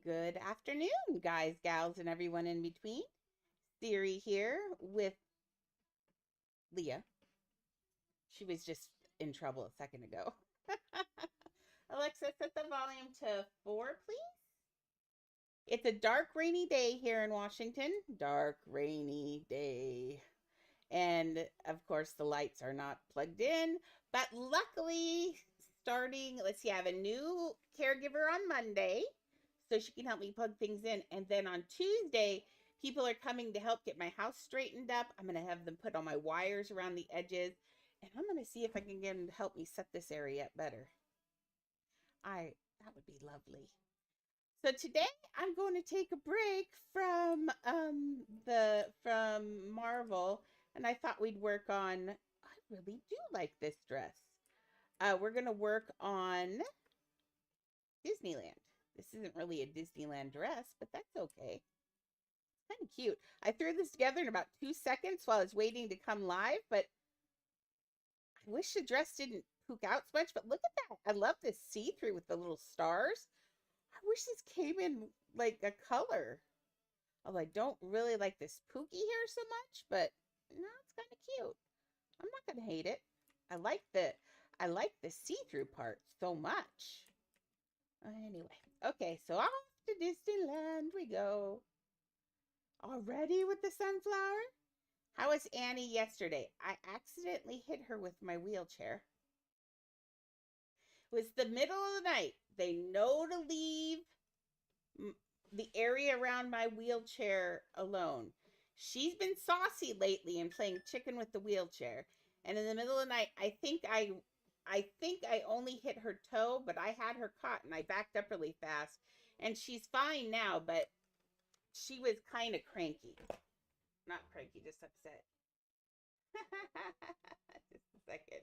Good afternoon, guys, gals, and everyone in between. Siri here with Leah. She was just in trouble a second ago. Alexa, set the volume to 4, please. It's a dark, rainy day here in Washington. Dark, rainy day. And of course, the lights are not plugged in. But luckily, let's see, I have a new caregiver on Monday, so she can help me plug things in. And then on Tuesday, people are coming to help get my house straightened up. I'm going to have them put all my wires around the edges. And I'm going to see if I can get them to help me set this area up better. That would be lovely. So today I'm going to take a break from Marvel, and I thought we'd work on. I really do like this dress. We're gonna work on Disneyland. This isn't really a Disneyland dress, but that's okay. It's kind of cute. I threw this together in about 2 seconds while I was waiting to come live, but I wish the dress didn't pook out so much. But look at that! I love this see-through with the little stars. I wish this came in like a color. Although I don't really like this pooky hair so much, but no, it's kind of cute. I'm not gonna hate it. I like the see-through part so much. Anyway, okay, so off to Disneyland we go. Already with the sunflower? How was Annie yesterday? I accidentally hit her with my wheelchair. It was the middle of the night. They know to leave the area around my wheelchair alone. She's been saucy lately and playing chicken with the wheelchair. And in the middle of the night, I only hit her toe, but I had her caught and I backed up really fast. And she's fine now, but she was kind of cranky. Not cranky, just upset. Just a second.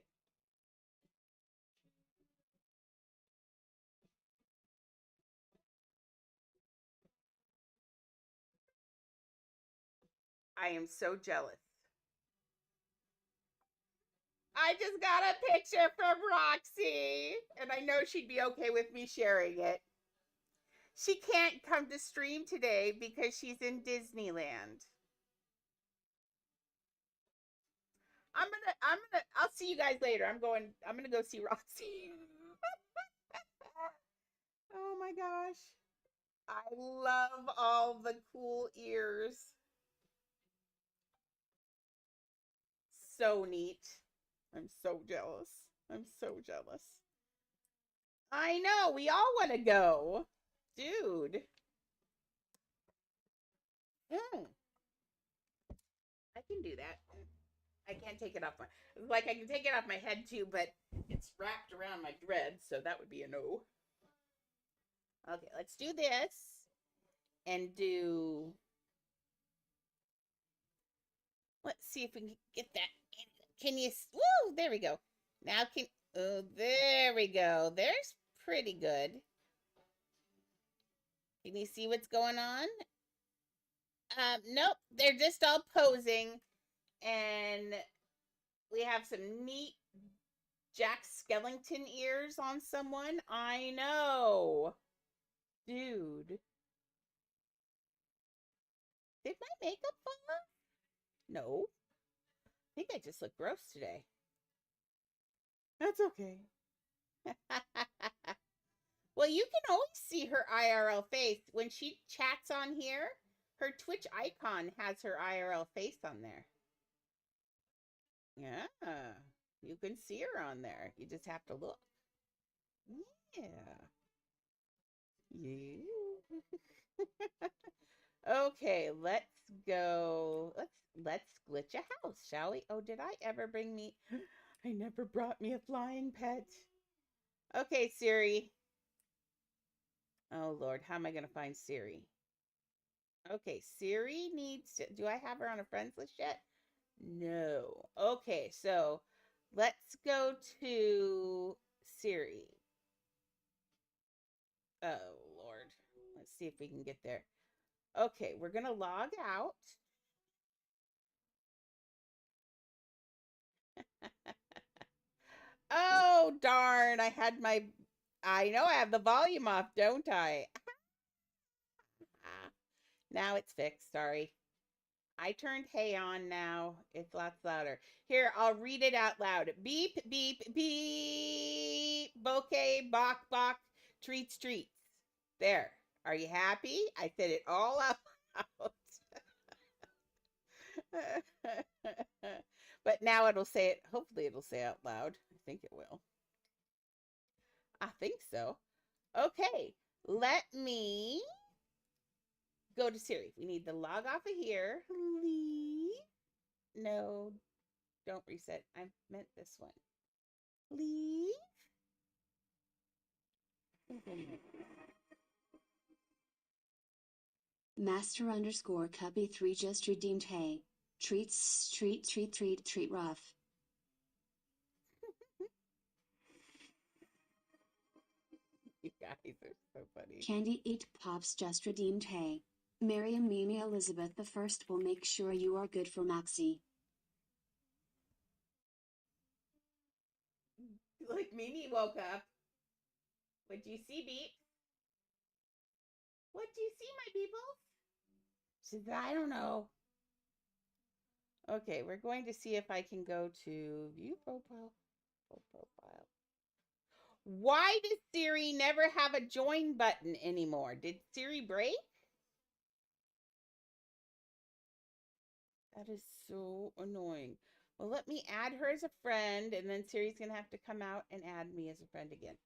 I am so jealous. I just got a picture from Roxy, and I know she'd be okay with me sharing it. She can't come to stream today because she's in Disneyland. I'll see you guys later. I'm gonna go see Roxy. Oh my gosh. I love all the cool ears. So neat. I'm so jealous. I'm so jealous. I know. We all want to go. Dude. Mm, I can do that. I can't take it off my like I can take it off my head too, but it's wrapped around my dreads, so that would be a no. Okay, let's do this and do. Let's see if we can get that. Can you? Woo! There we go. Now can. Oh, there we go. There's pretty good. Can you see what's going on? Nope. They're just all posing, and we have some neat Jack Skellington ears on someone. I know. Dude. Did my makeup fall off? No. I think I just look gross today. That's okay. Well, you can always see her IRL face. When she chats on here, her Twitch icon has her IRL face on there. Yeah. You can see her on there. You just have to look. Yeah. Yeah. Okay, let's go. Let's glitch a house, shall we? Oh, did I ever bring me I never brought me a flying pet. Okay, Siri. Oh Lord, how am I gonna find Siri? Okay, Siri needs to do I have her on a friends list yet? No. Okay, so let's go to Siri. Oh Lord. Let's see if we can get there. Okay, we're gonna log out. Oh darn, I know I have the volume off, don't I? Now it's fixed. Sorry. I turned hey on now. It's lots louder. Here, I'll read it out loud. Beep, beep, beep. Bouquet, bok, bok, treats, treats. There. Are you happy? I said it all out loud. But now it'll say it. Hopefully, it'll say out loud. I think it will. I think so. Okay. Let me go to Siri. We need to log off of here. Leave. No, don't reset. I meant this one. Leave. Master underscore Cubby 3 just redeemed hey. Treats, treat, treat, treat, treat rough. You guys are so funny. Candy Eat Pops just redeemed hey. Miriam Mimi Elizabeth the First will make sure you are good for Maxie. Like Mimi woke up. What do you see, Beep? What do you see, my people? She said, I don't know. Okay, we're going to see if I can go to view profile. Profile. Why does Siri never have a join button anymore? Did Siri break? That is so annoying. Well, let me add her as a friend, and then Siri's going to have to come out and add me as a friend again.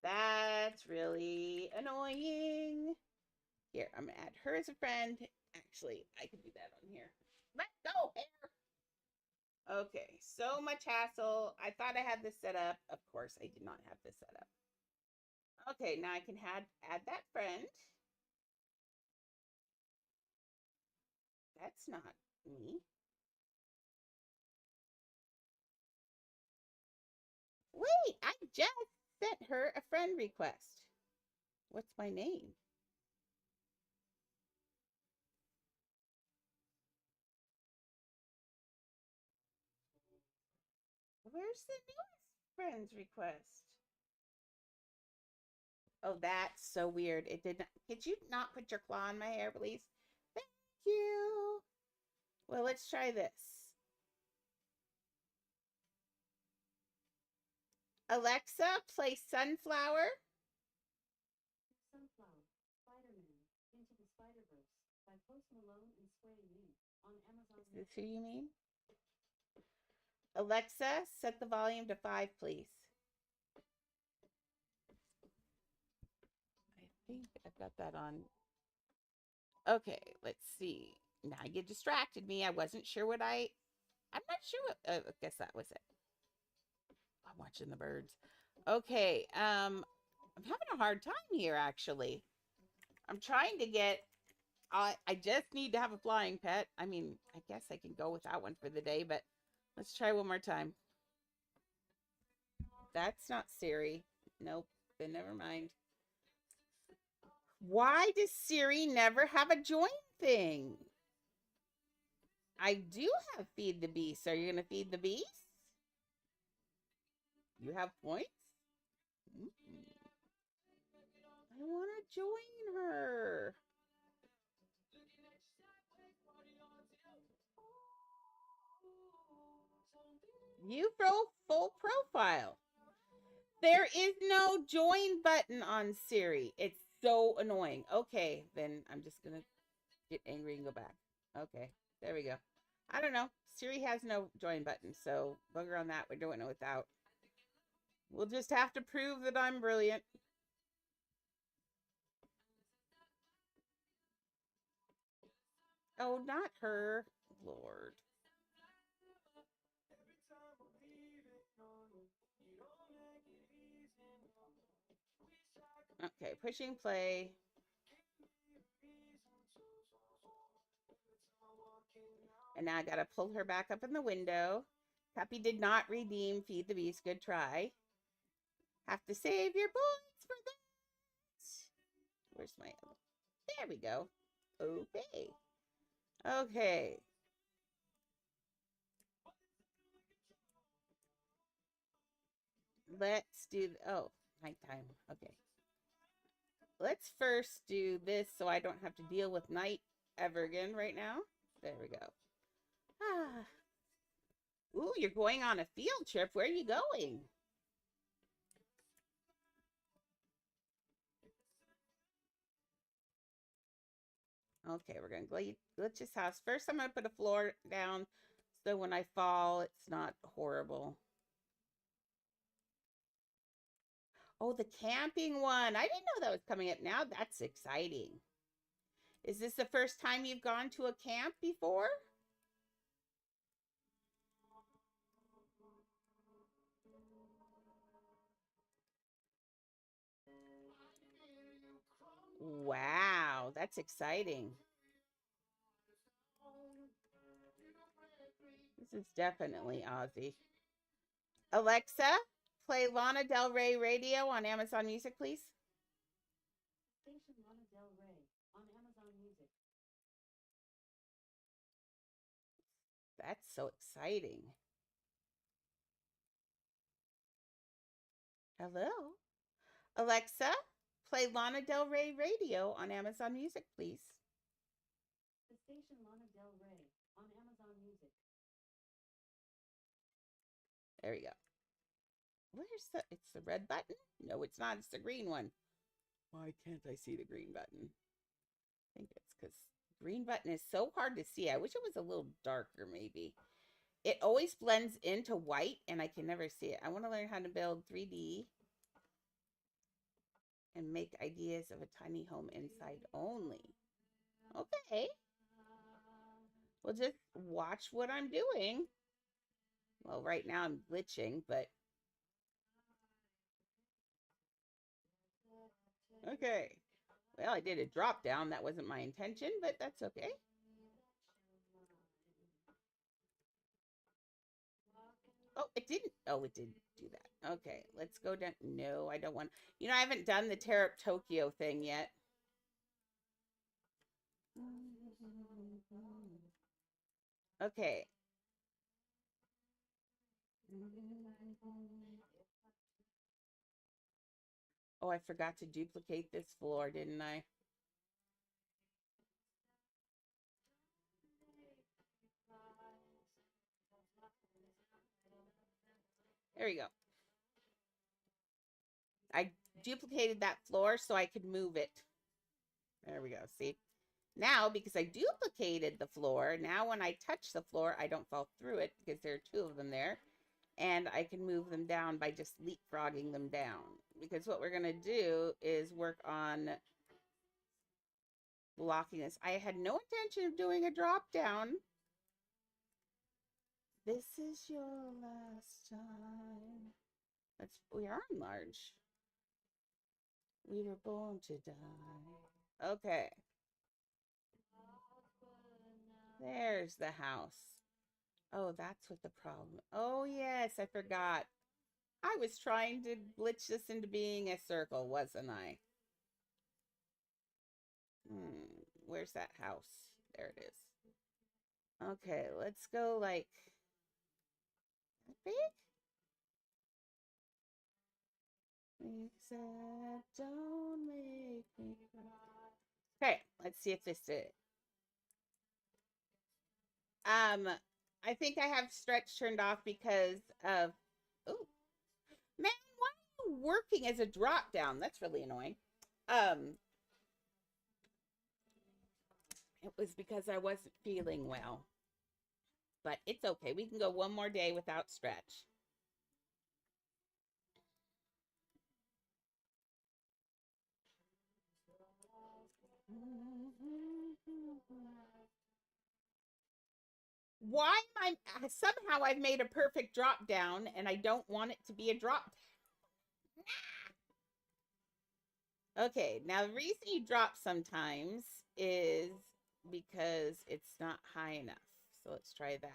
That's really annoying. Here, I'm going to add her as a friend. Actually, I can do that on here. Let's go, hair. Okay, so much hassle. I thought I had this set up. Of course, I did not have this set up. Okay, now I can add that friend. That's not me. Wait, I just sent her a friend request. What's my name? Where's the newest friends request? Oh, that's so weird. It did not. Could you not put your claw in my hair, please? Thank you. Well, let's try this. Alexa, play Sunflower. Sunflower, Spider-Man, Into the Spider-Verse, by Post Malone and Sway Lee, on Amazon. Is this who you mean? Alexa, set the volume to 5, please. I think I've got that on. Okay, let's see. Now you distracted me. I wasn't sure what I'm not sure what, I guess that was it. I'm watching the birds. Okay, I'm having a hard time here, actually. I'm trying to get, I just need to have a flying pet. I mean, I guess I can go without one for the day, but let's try one more time. That's not Siri. Nope, then never mind. Why does Siri never have a join thing? I do have Feed the Beast. Are you going to feed the beast? You have points? I want to join her. You full profile. There is no join button on Siri. It's so annoying. Okay, then I'm just going to get angry and go back. Okay, there we go. I don't know. Siri has no join button, so bugger on that. We're doing it without. We'll just have to prove that I'm brilliant. Oh, not her. Lord. Okay, pushing play. And now I gotta pull her back up in the window. Puppy did not redeem Feed the Beast. Good try. Have to save your points for that. Where's my... There we go. Okay. Okay. Let's do... Oh, nighttime. Okay. Let's first do this so I don't have to deal with night Evergan right now. There we go. Ah. Ooh, you're going on a field trip. Where are you going? Okay, we're going to glitch his house. First, I'm going to put a floor down so when I fall, it's not horrible. Oh, the camping one. I didn't know that was coming up now. That's exciting. Is this the first time you've gone to a camp before? Wow, that's exciting. This is definitely Aussie. Alexa, play Lana Del Rey radio on Amazon Music, please. Station Lana Del Rey on Amazon Music. That's so exciting. Hello. Alexa, play Lana Del Rey radio on Amazon Music, please. The station Lana Del Rey on Amazon Music. There we go. Where's the, it's the red button? No, it's not. It's the green one. Why can't I see the green button? I think it's because green button is so hard to see. I wish it was a little darker, maybe. It always blends into white, and I can never see it. I want to learn how to build 3D and make ideas of a tiny home inside only. Okay. Well, just watch what I'm doing. Well, right now I'm glitching, but... Okay. Well, I did a drop down. That wasn't my intention, but that's okay. Oh, it didn't. Oh, it didn't do that. Okay, let's go down. No, I don't want... You know, I haven't done the Tear Up Tokyo thing yet. Okay. Oh, I forgot to duplicate this floor, didn't I? There we go. I duplicated that floor so I could move it. There we go. See? Now, because I duplicated the floor, now when I touch the floor, I don't fall through it because there are two of them there. And I can move them down by just leapfrogging them down. Because what we're going to do is work on blocking this. I had no intention of doing a drop down. This is your last time. We are large. We were born to die. Okay. There's the house. Oh, that's what the problem. Oh, yes, I forgot. I was trying to glitch this into being a circle, wasn't I? Where's that house? There it is. Okay, let's go like big. Except don't make me cry. Okay, let's see if this did it. I think I have stretch turned off because of... Oh, man, why are you working as a drop down? That's really annoying. It was because I wasn't feeling well. But it's okay. We can go one more day without stretch. Why am I... Somehow I've made a perfect drop down and I don't want it to be a drop down. Okay, now the reason you drop sometimes is because it's not high enough. So let's try that.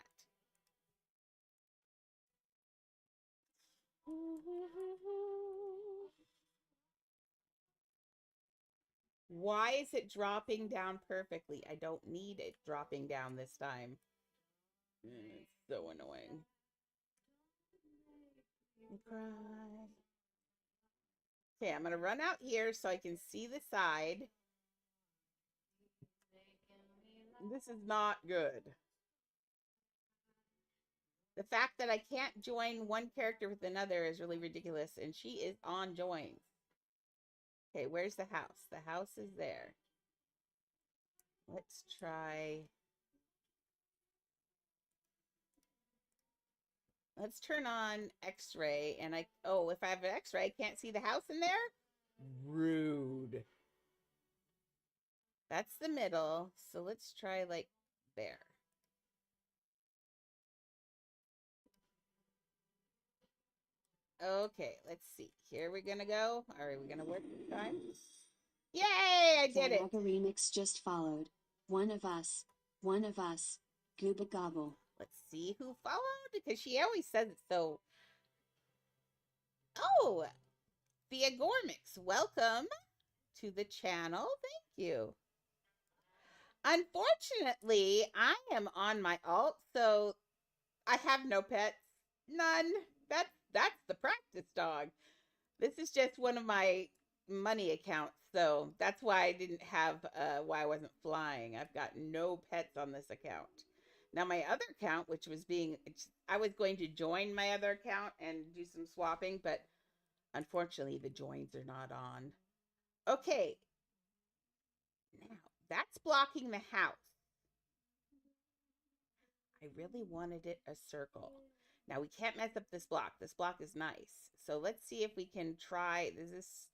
Why is it dropping down perfectly? I don't need it dropping down this time. It's so annoying. Cry. Okay, I'm going to run out here so I can see the side. This is not good. The fact that I can't join one character with another is really ridiculous, and she is on joins. Okay, where's the house? The house is there. Let's try. Let's turn on X-ray, and if I have an X-ray, I can't see the house in there? Rude. That's the middle, so let's try like there. Okay, let's see. Here we're gonna go. All right, we're gonna work this time. Yay! I did it. Gaga remix just followed. One of us. One of us. Gooba gobble. Let's see who followed, because she always says it so. Oh, Thea Gormix, welcome to the channel. Thank you. Unfortunately, I am on my alt, so I have no pets. None. That's the practice dog. This is just one of my money accounts, so that's why I didn't have why I wasn't flying. I've got no pets on this account. Now my other account, which was I was going to join my other account and do some swapping, but unfortunately the joins are not on. Okay. Now that's blocking the house. I really wanted it a circle. Now we can't mess up this block. This block is nice. So let's see if we can try this.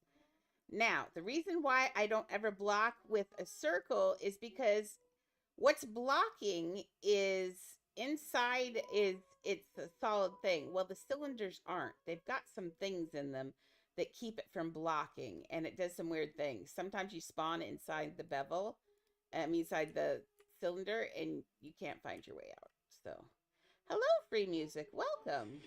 Now, the reason why I don't ever block with a circle is because what's blocking is inside it's a solid thing. Well, the cylinders aren't. They've got some things in them that keep it from blocking, and it does some weird things. Sometimes you spawn inside the bevel, inside the cylinder, and you can't find your way out. So, hello, free music. Welcome.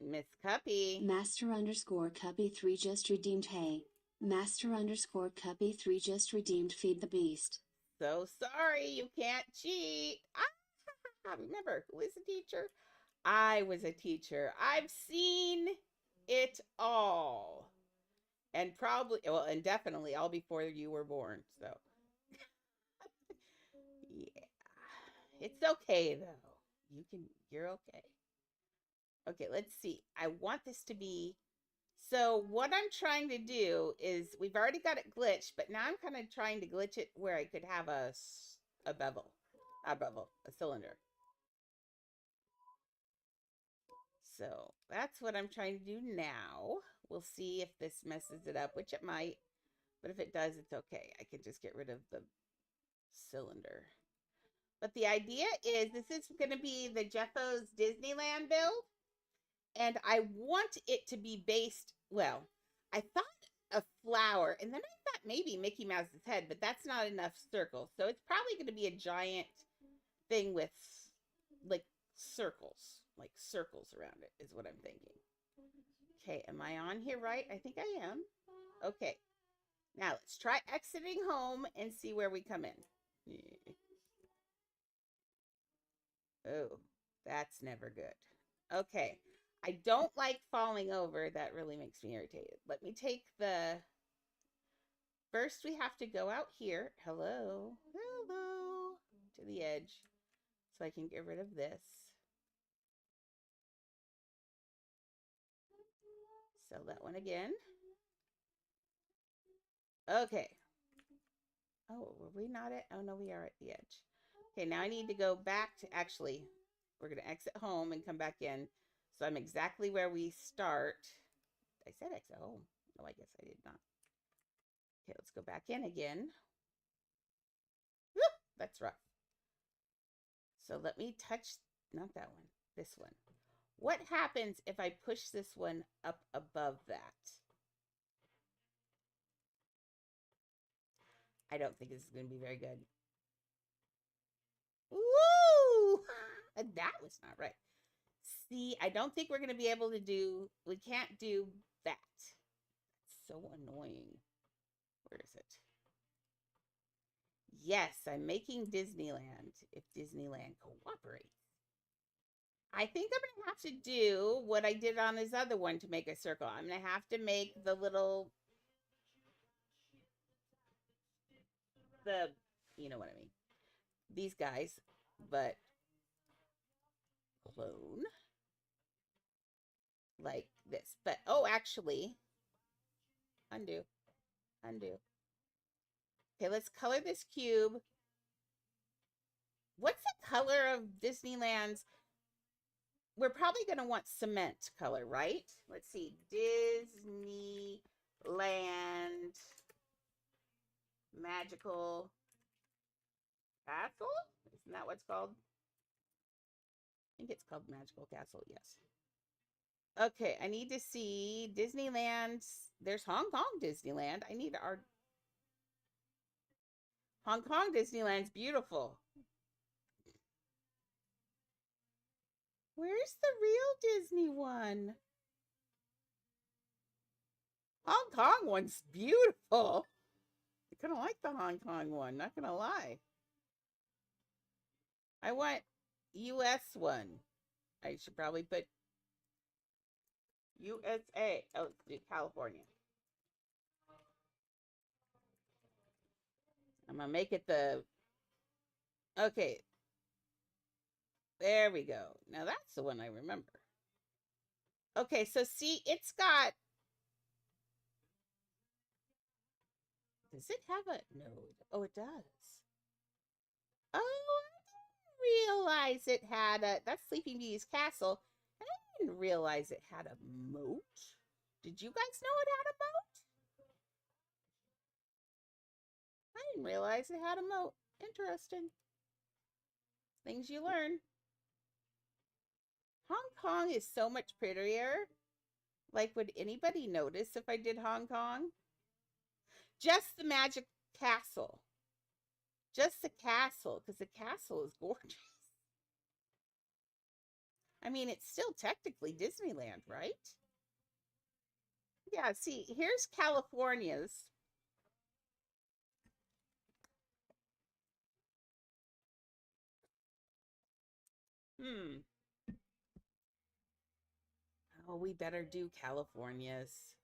Miss Cuppy. Master_Cuppy3 just redeemed. Hey. Master_Cuppy3 just redeemed. Feed the beast. So sorry, you can't cheat. Remember, who is a teacher? I was a teacher. I've seen it all. And and definitely all before you were born. So, yeah. It's okay, though. You're okay. Okay, let's see. I want this to be, so what I'm trying to do is, we've already got it glitched, but now I'm kind of trying to glitch it where I could have a cylinder. So that's what I'm trying to do now. We'll see if this messes it up, which it might, but if it does, it's okay. I can just get rid of the cylinder. But the idea is, this is going to be the JEFFO's Disneyland build. And I want it to be based, well, I thought a flower, and then I thought maybe Mickey Mouse's head, but that's not enough circles. So it's probably going to be a giant thing with, like, circles around it, is what I'm thinking. Okay, am I on here right? I think I am. Okay. Now let's try exiting home and see where we come in. Oh, that's never good. Okay. I don't like falling over. That really makes me irritated. Let me take first we have to go out here. Hello. To the edge. So I can get rid of this. Sell that one again. Okay. Oh, were we not at? Oh, no, we are at the edge. Okay, now I need to go back to, actually, we're going to exit home and come back in. So I'm exactly where we start. I said exit home. No, I guess I did not. Okay, let's go back in again. Woo, that's rough. So let me touch, not that one, this one. What happens if I push this one up above that? I don't think this is going to be very good. Woo! That was not right. See, I don't think we're going to be able to do, we can't do that. That's so annoying. Where is it? Yes, I'm making Disneyland, if Disneyland cooperates. I think I'm going to have to do what I did on his other one to make a circle. I'm going to have to make the little... the, you know what I mean. These guys, but clone like this. But, oh, actually, undo, undo. Okay, let's color this cube. What's the color of Disneyland's? We're probably going to want cement color, right? Let's see. Disneyland Magical Castle? Isn't that what it's called? I think it's called Magical Castle, yes. Okay, I need to see Disneyland. There's Hong Kong Disneyland. I need our Hong Kong Disneyland's beautiful. Where's the real Disney one? Hong Kong one's beautiful. I kind of like the Hong Kong one, not gonna lie. I want US one. I should probably put USA. Oh, California. I'm gonna make it the. Okay. There we go. Now that's the one I remember. Okay, so see, it's got. Does it have a node? Oh, it does. Oh, I didn't realize it had a. That's Sleeping Beauty's castle. And I didn't realize it had a moat. Did you guys know it had a moat? I didn't realize it had a moat. Interesting. Things you learn. Hong Kong is so much prettier. Like, would anybody notice if I did Hong Kong? Just the Magic Castle. Just the castle, because the castle is gorgeous. I mean, it's still technically Disneyland, right? Yeah, see, here's California's. Oh, we better do California's.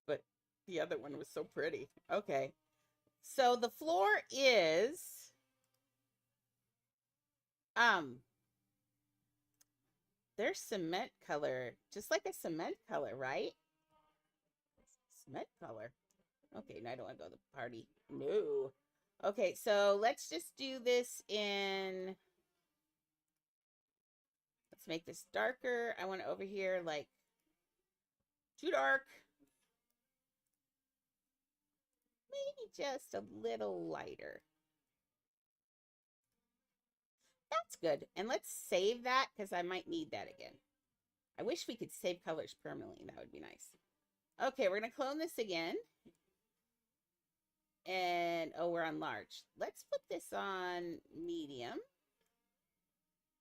But the other one was so pretty. Okay. So the floor is there's cement color, just like a cement color, right? Cement color. Okay, now I don't want to go to the party. No. Okay, so let's just do this in. Let's make this darker. I want it over here like too dark. Maybe just a little lighter. That's good. And let's save that because I might need that again. I wish we could save colors permanently. That would be nice. Okay, we're going to clone this again. And, oh, we're on large. Let's put this on medium.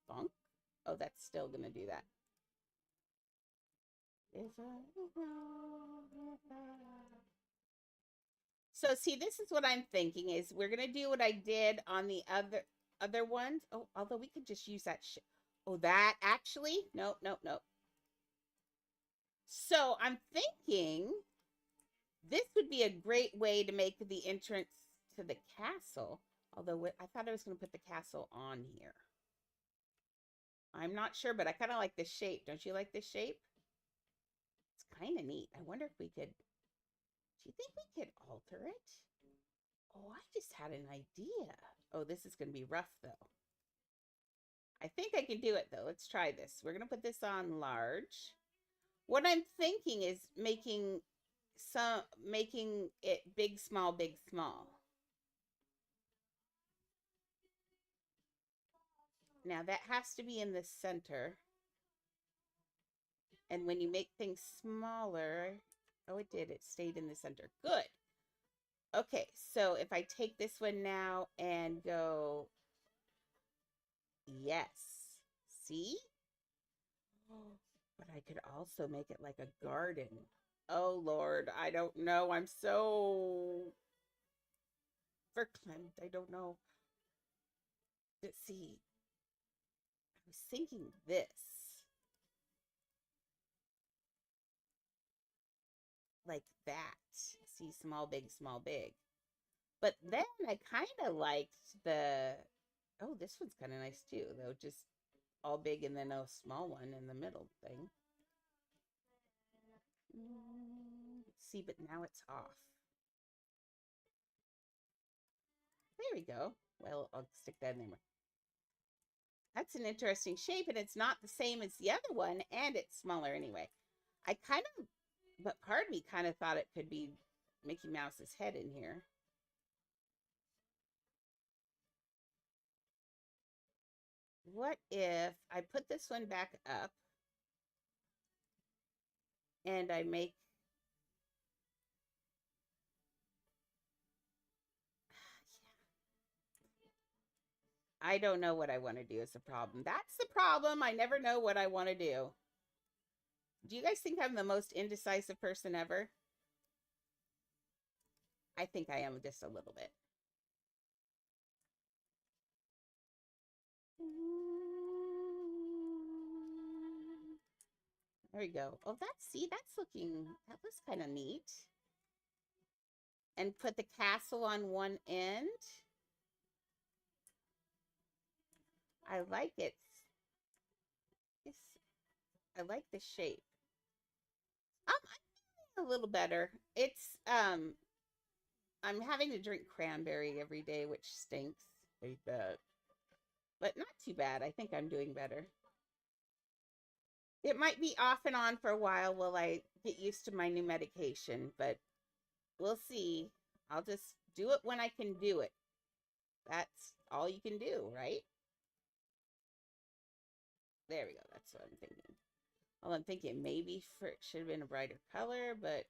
Bonk. Oh, that's still going to do that. So, see, this is what I'm thinking is we're going to do what I did on the other ones. Oh, although we could just use that. Oh, that actually? Nope, nope, nope. So, I'm thinking this would be a great way to make the entrance to the castle. Although I thought I was going to put the castle on here. I'm not sure, but I kind of like this shape. Don't you like this shape? It's kind of neat. I wonder if we could. Do you think we could alter it? Oh, I just had an idea. Oh, this is going to be rough, though. I think I can do it, though. Let's try this. We're going to put this on large. What I'm thinking is making it big, small, big, small. Now that has to be in the center. And when you make things smaller, oh, it did. It stayed in the center. Good. Okay, so if I take this one now and go, yes. See? But I could also make it like a garden. Oh, Lord, I don't know. I'm so verklempt. I don't know. Let's see. I was thinking this. Like that. see small, big, small, big. But then I kind of liked the, oh, this one's kind of nice too, though, just all big and then a small one in the middle thing. See, but now it's off. There we go. Well, I'll stick that in there. That's an interesting shape, and it's not the same as the other one, and it's smaller anyway. I kind of, but part of me kind of thought it could be Mickey Mouse's head in here. What if I put this one back up and I make, I don't know what I want to do is the problem. That's the problem. I never know what I want to do. Do you guys think I'm the most indecisive person ever? I think I am just a little bit. There we go. Oh, that's looking, that was kind of neat. And put the castle on one end. I like it. I like the shape. I'm feeling a little better. It's I'm having to drink cranberry every day, which stinks. Hate that. But not too bad. I think I'm doing better. It might be off and on for a while while I get used to my new medication, but we'll see. I'll just do it when I can do it. That's all you can do, right? There we go. That's what I'm thinking. Well, I'm thinking maybe it should have been a brighter color, but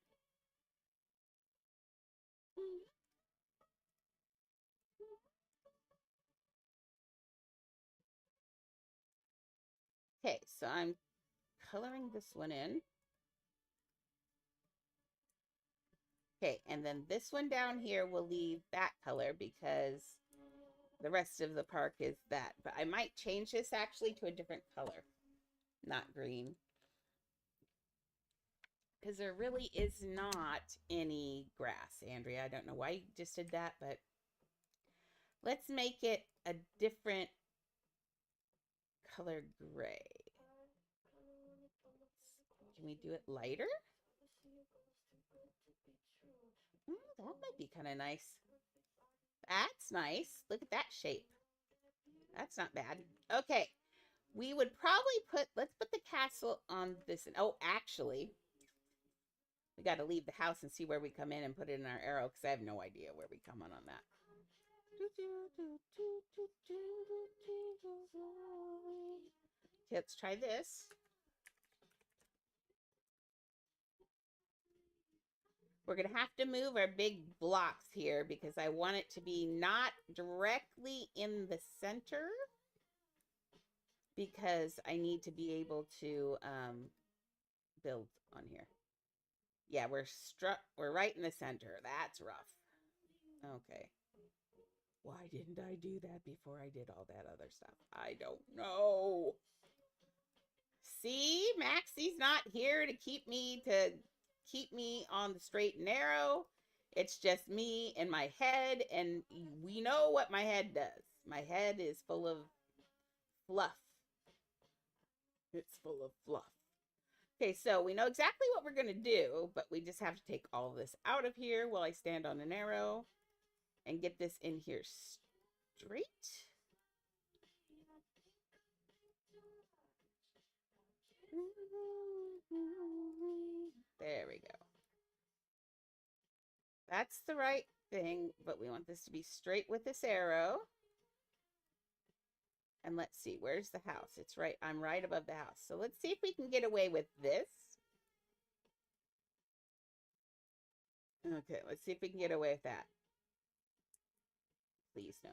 okay, so I'm coloring this one in. Okay, and then this one down here will leave that color because the rest of the park is that. But I might change this actually to a different color, not green. Because there really is not any grass, Andrea. I don't know why you just did that, but let's make it a different color gray. Can we do it lighter? That might be kind of nice. That's nice. Look at that shape. That's not bad. Okay. We would probably let's put the castle on this. Oh, actually, we got to leave the house and see where we come in and put it in our arrow because I have no idea where we come on that. Okay, let's try this. We're going to have to move our big blocks here because I want it to be not directly in the center because I need to be able to build on here. Yeah, we're right in the center. That's rough. Okay. Why didn't I do that before I did all that other stuff? I don't know. See, Maxie's not here to keep me on the straight and narrow. It's just me and my head, and we know what my head does. My head is full of fluff. It's full of fluff. Okay, so we know exactly what we're going to do, but we just have to take all of this out of here while I stand on an arrow and get this in here straight. There we go. That's the right thing, but we want this to be straight with this arrow. And let's see, where's the house? It's right, I'm right above the house. So let's see if we can get away with this. Okay, let's see if we can get away with that. Please no.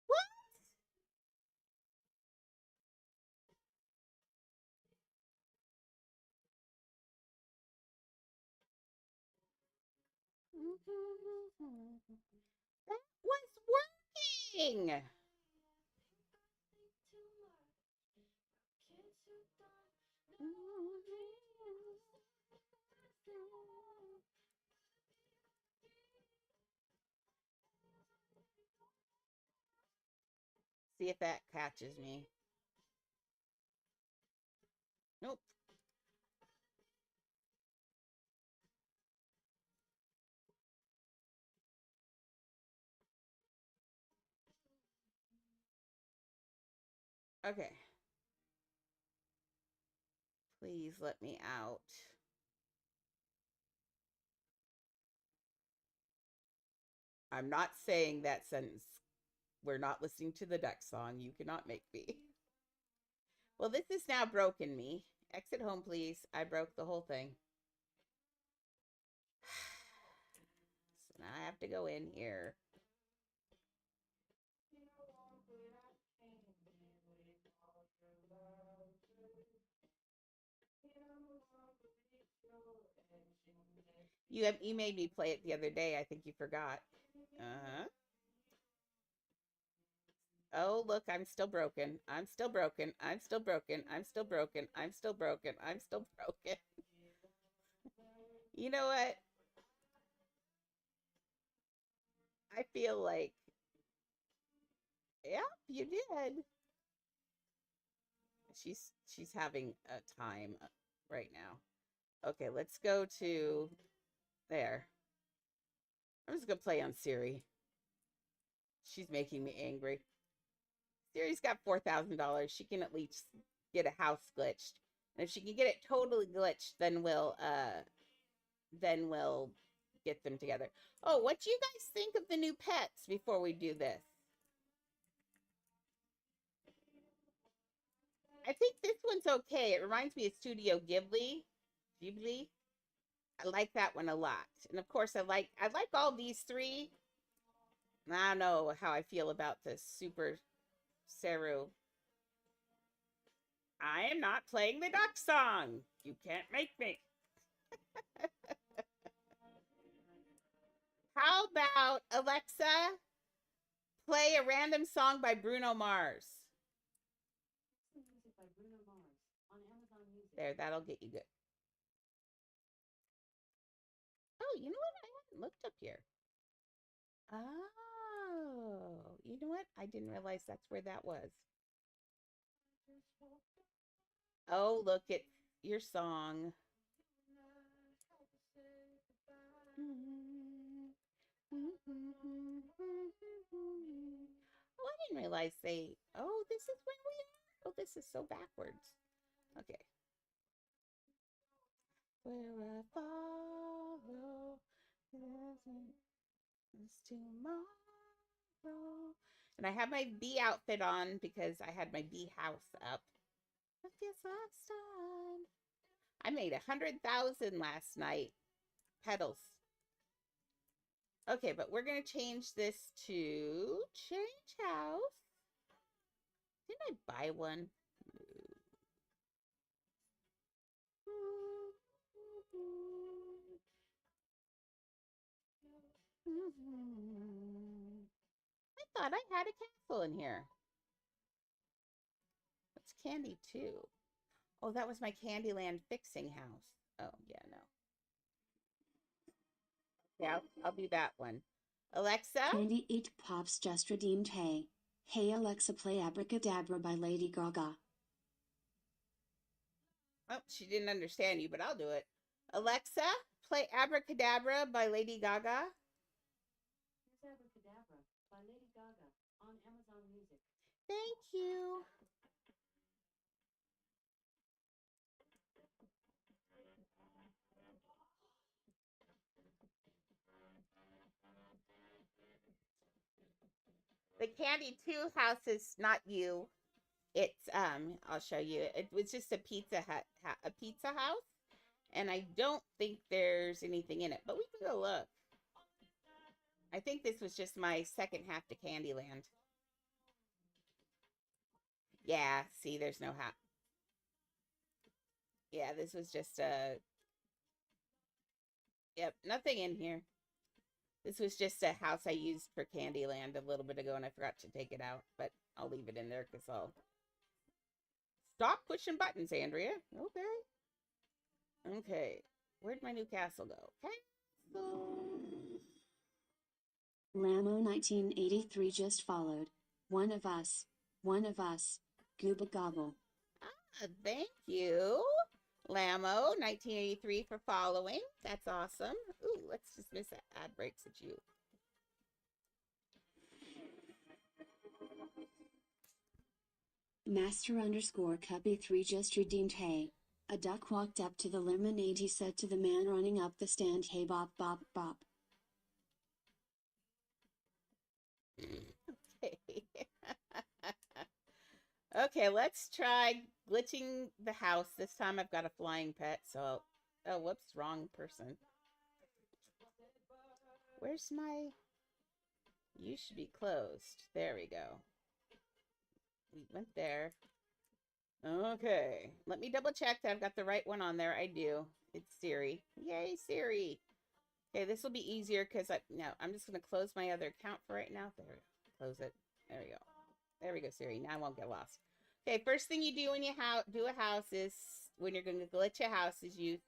What? That was working. See if that catches me. Nope. Okay. Please let me out. I'm not saying that sentence. We're not listening to the duck song. You cannot make me. Well, this is now broken me. Exit home, please. I broke the whole thing. So now I have to go in here. You made me play it the other day. I think you forgot. Uh-huh. Oh, look, I'm still broken. I'm still broken. I'm still broken. I'm still broken. I'm still broken. I'm still broken. You know what? I feel like, yep, you did. She's having a time right now. Okay, let's go to there. I'm just gonna play on Siri. She's making me angry. Siri's got $4,000. She can at least get a house glitched. And if she can get it totally glitched, then we'll get them together. Oh, what do you guys think of the new pets before we do this? I think this one's okay. It reminds me of Studio Ghibli. Ghibli. I like that one a lot. And of course, I like all these three. I don't know how I feel about this Super Seru. I am not playing the duck song. You can't make me. How about Alexa play a random song by Bruno Mars? There, that'll get you good. Oh, you know what? I haven't looked up here. Oh, you know what? I didn't realize that's where that was. Oh, look at your song. Oh, I didn't realize they. Oh, this is where we are. Oh, this is so backwards. Okay. Where I follow is tomorrow. And I have my bee outfit on because I had my bee house up. But this last time, I made 100,000 last night. Petals. Okay, but we're gonna change this to change house. Didn't I buy one? I thought I had a castle in here. It's Candy 2. Oh, that was my Candyland fixing house. Oh, yeah, no. Yeah, I'll do that one. Alexa? Candy 8 Pops just redeemed Hey. Hey Alexa, play Abracadabra by Lady Gaga. Oh, she didn't understand you, but I'll do it. Alexa, play Abracadabra by Lady Gaga. Here's Abracadabra by Lady Gaga on Amazon Music. Thank you. The Candy 2 house is not you. It's I'll show you. It was just a pizza house, and I don't think there's anything in it, but we can go look. I think this was just my second half to Candyland. Yeah, see, there's no house. Yeah, this was just a. Yep, nothing in here. This was just a house I used for Candyland a little bit ago, and I forgot to take it out, but I'll leave it in there because I'll. Stop pushing buttons, Andrea. Okay. Okay. Where'd my new castle go? Castle. Lamo 1983 just followed. One of us. One of us. Gooba gobble. Thank you, Lamo 1983 for following. That's awesome. Ooh, let's just miss that ad breaks at you. Master_Cubby3 just redeemed. Hey. A duck walked up to the lemonade. He said to the man running up the stand, hey bop bop bop. Okay. Okay, let's try glitching the house. This time I've got a flying pet, so... Oh, whoops, wrong person. Where's my... You should be closed. There we go. We went there. Okay, let me double check that I've got the right one on there. I do. It's Siri. Yay, Siri. Okay, this will be easier because I'm just going to close my other account for right now. There we go. Close it. There we go. There we go, Siri. Now I won't get lost. Okay, first thing you do when you do a house is, when you're going to glitch a house, is you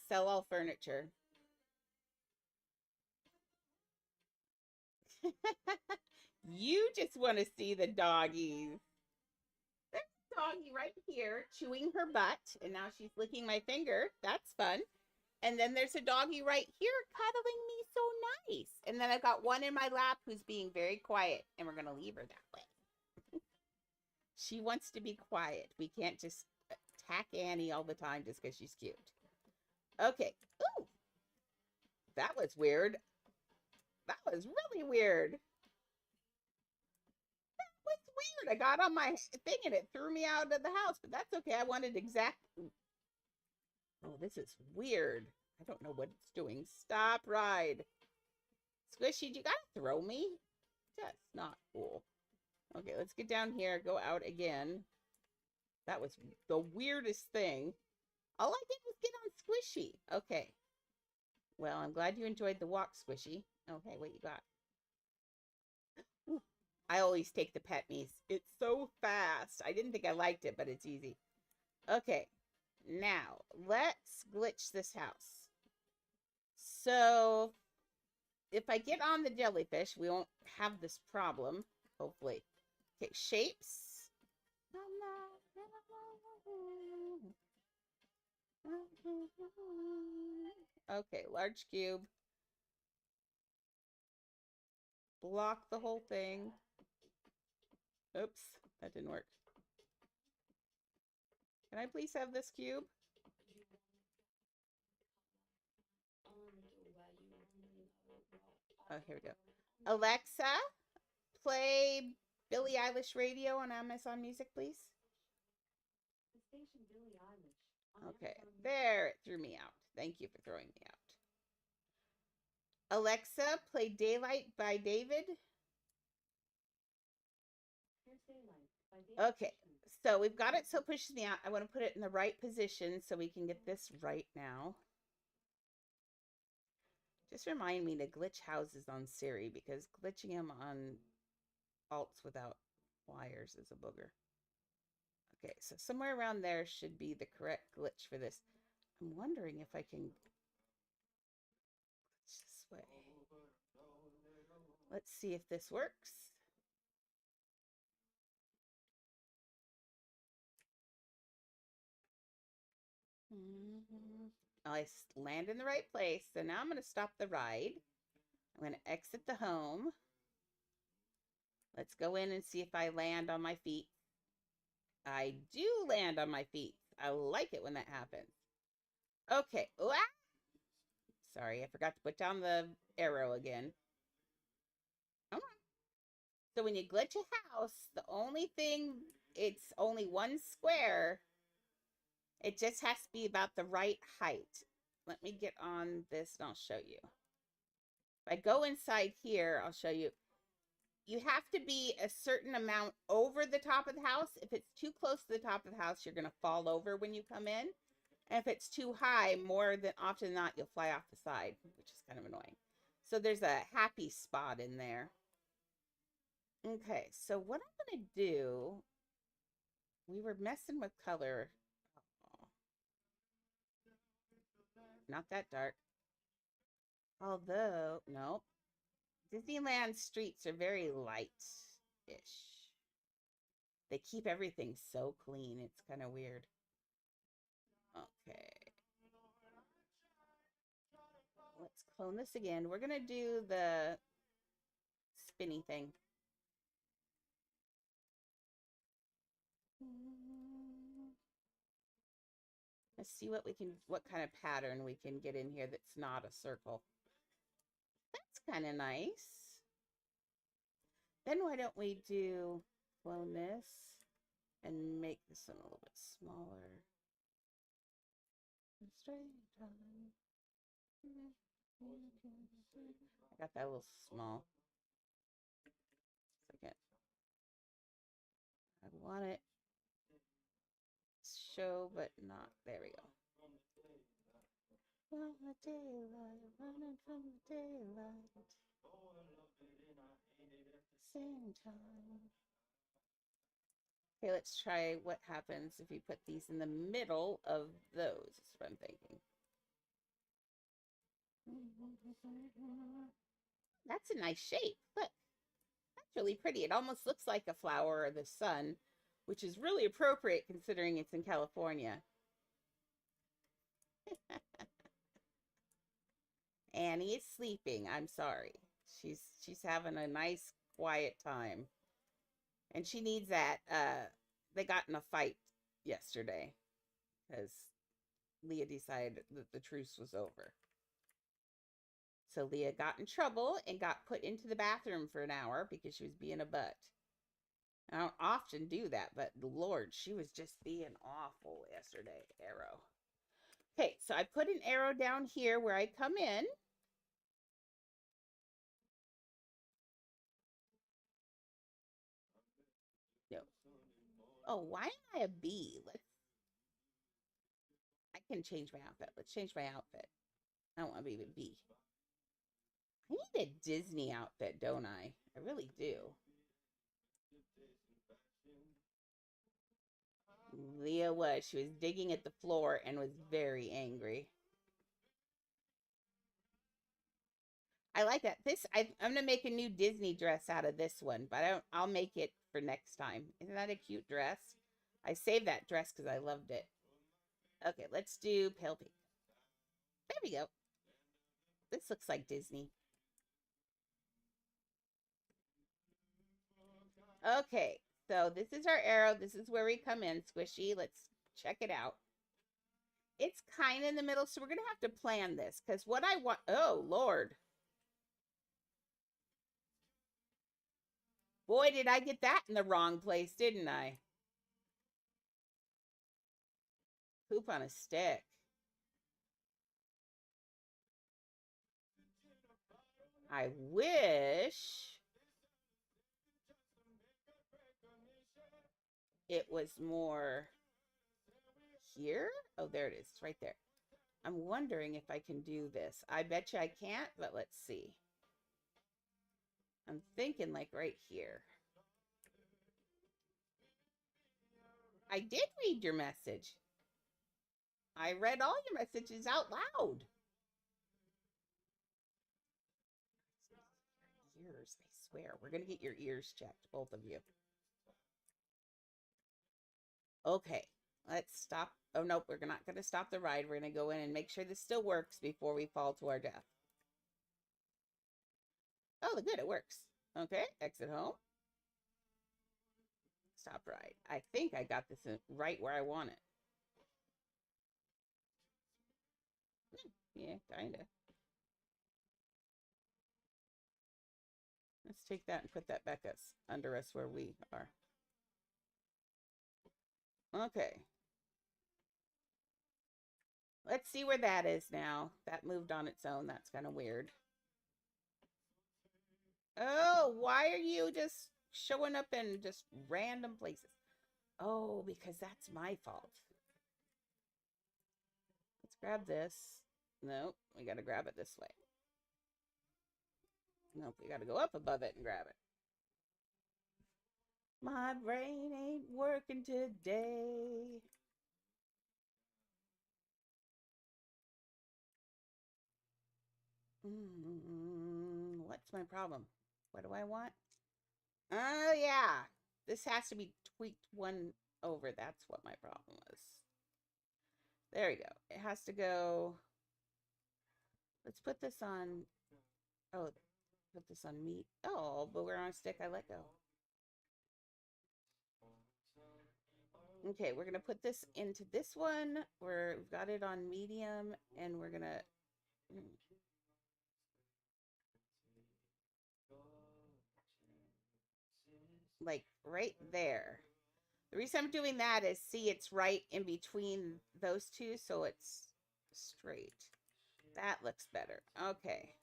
sell all furniture. You just want to see the doggies. There's a doggy right here chewing her butt, and now she's licking my finger. That's fun. And then there's a doggy right here cuddling me so nice. And then I've got one in my lap who's being very quiet, and we're going to leave her that way. She wants to be quiet. We can't just attack Annie all the time just because she's cute. Okay. Ooh. That was weird. That was really weird. That was weird. I got on my thing and it threw me out of the house, but that's okay. I wanted exact... Oh, this is weird. I don't know what it's doing. Stop ride. Squishy, you gotta throw me? That's not cool. Okay, let's get down here. Go out again. That was the weirdest thing. All I did was get on Squishy. Okay. Well, I'm glad you enjoyed the walk, Squishy. Okay, what you got? Ooh, I always take the pet me's. It's so fast. I didn't think I liked it, but it's easy. Okay. Now, let's glitch this house. So, if I get on the jellyfish, we won't have this problem, hopefully. Okay, shapes. Okay, large cube. Block the whole thing. Oops, that didn't work. Can I please have this cube? Oh, here we go. Alexa, play Billie Eilish radio on Amazon Music, please. Okay, there, it threw me out. Thank you for throwing me out. Alexa, play Daylight by David. Okay, so we've got it so it pushes me out. I want to put it in the right position so we can get this right now. Just remind me to glitch houses on Siri, because glitching them on alts without wires is a booger. Okay, so somewhere around there should be the correct glitch for this. I'm wondering if I can glitch this way. Let's see if this works. I land in the right place. So now I'm going to stop the ride. I'm going to exit the home. Let's go in and see if I land on my feet. I do land on my feet. I like it when that happens. Okay. Ooh, ah! Sorry, I forgot to put down the arrow again. Come on. So when you glitch a house, the only thing, it's only one square. It just has to be about the right height. Let me get on this and I'll show you. If I go inside here, I'll show you. You have to be a certain amount over the top of the house. If it's too close to the top of the house, you're going to fall over when you come in. And if it's too high, more than often than not, you'll fly off the side, which is kind of annoying. So there's a happy spot in there. Okay, so what I'm going to do, we were messing with color. Oh, not that dark. Although, no. Disneyland streets are very light. ish. They keep everything so clean. It's kind of weird. Okay. Let's clone this again. We're going to do the spinny thing. Let's see what kind of pattern we can get in here that's not a circle. That's kind of nice. Then why don't we clone this and make this one a little bit smaller. I got that a little small. Second. I want it show, but not. There we go. From the daylight, running from the daylight. Same time. Okay, let's try what happens if we put these in the middle of those. That's what I'm thinking. That's a nice shape. Look, that's really pretty. It almost looks like a flower or the sun, which is really appropriate considering it's in California. Annie is sleeping. I'm sorry. She's having a nice quiet time. And she needs that. They got in a fight yesterday because Leah decided that the truce was over. So Leah got in trouble and got put into the bathroom for an hour because she was being a butt. I don't often do that, but Lord, she was just being awful yesterday. Arrow. Okay, so I put an arrow down here where I come in. No. Oh, why am I a bee? I can change my outfit. Let's change my outfit. I don't want to be a bee. I need a Disney outfit, don't I? I really do. Leah was. She was digging at the floor and was very angry. I like that. I'm going to make a new Disney dress out of this one, but I'll make it for next time. Isn't that a cute dress? I saved that dress because I loved it. Okay, let's do pale pink. There we go. This looks like Disney. Okay, so this is our arrow. This is where we come in, Squishy. Let's check it out. It's kind of in the middle, so we're going to have to plan this because what I want... Oh, Lord. Boy, did I get that in the wrong place, didn't I? Poop on a stick. I wish it was more here. Oh, there it is. It's right there. I'm wondering if I can do this. I bet you I can't, but let's see. I'm thinking like right here. I did read your message. I read all your messages out loud. Ears, I swear. We're going to get your ears checked, both of you. Okay, let's stop. Oh, nope, we're not going to stop the ride. We're going to go in and make sure this still works before we fall to our death. Oh, good, it works. Okay, exit home. Stop ride. I think I got this right where I want it. Yeah, kind of. Let's take that and put that back under us where we are. Okay. Let's see where that is now. That moved on its own. That's kind of weird. Oh, why are you just showing up in just random places? Oh, because that's my fault. Let's grab this. Nope, we got to grab it this way. Nope, we got to go up above it and grab it. My brain ain't working today. What's my problem? What do I want? Oh, yeah. This has to be tweaked one over. That's what my problem was. There we go. It has to go. Let's put this on. Oh, put this on meat. Oh, but we're on a stick. I let go. Okay, we're going to put this into this one. We've got it on medium, and we're going to like right there. The reason I'm doing that is, see, it's right in between those two, so it's straight. That looks better. Okay.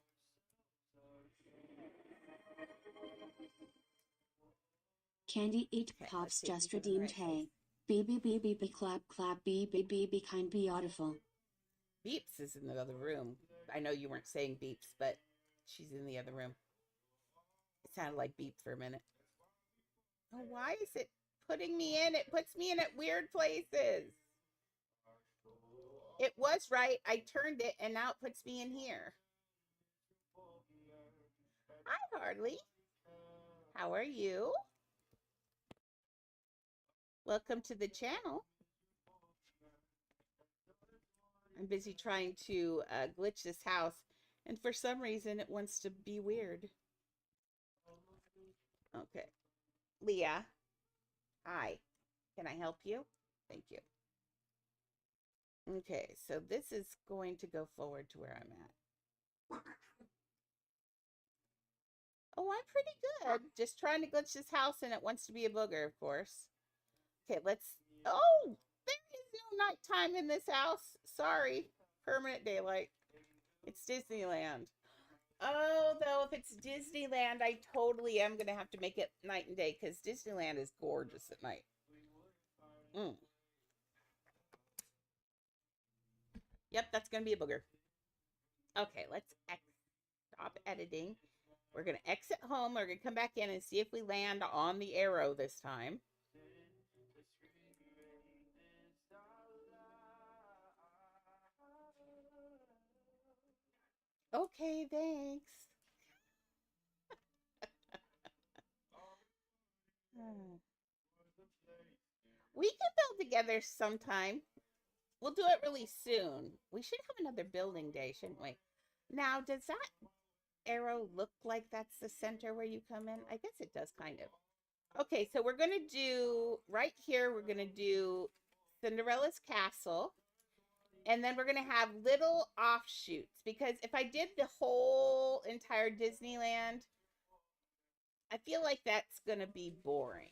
Candy eat Okay, let's pops see if just we put it in the redeemed right place. hey. Be clap clap be kind beautiful. Beeps is in the other room. I know you weren't saying beeps, but she's in the other room. It sounded like beep for a minute. Oh, why is it putting me in? It puts me in at weird places. It was right. I turned it, and now it puts me in here. Hi, Harley. How are you? Welcome to the channel. I'm busy trying to glitch this house, and for some reason it wants to be weird. Okay. Leah, hi. Can I help you? Thank you. Okay, so this is going to go forward to where I'm at. Oh, I'm pretty good. Just trying to glitch this house, and it wants to be a booger, of course. Okay, let's... Oh, there is no nighttime in this house. Sorry. Permanent daylight. It's Disneyland. Oh, though, if it's Disneyland, I totally am going to have to make it night and day, because Disneyland is gorgeous at night. Mm. Yep, that's going to be a booger. Okay, let's stop editing. We're going to exit home. We're going to come back in and see if we land on the arrow this time. Okay, thanks. We can build together sometime. We'll do it really soon. We should have another building day, shouldn't we? Now, does that arrow look like that's the center where you come in? I guess it does, kind of. Okay, so we're going to do, right here, we're going to do Cinderella's castle. And then we're going to have little offshoots. Because if I did the whole entire Disneyland, I feel like that's going to be boring.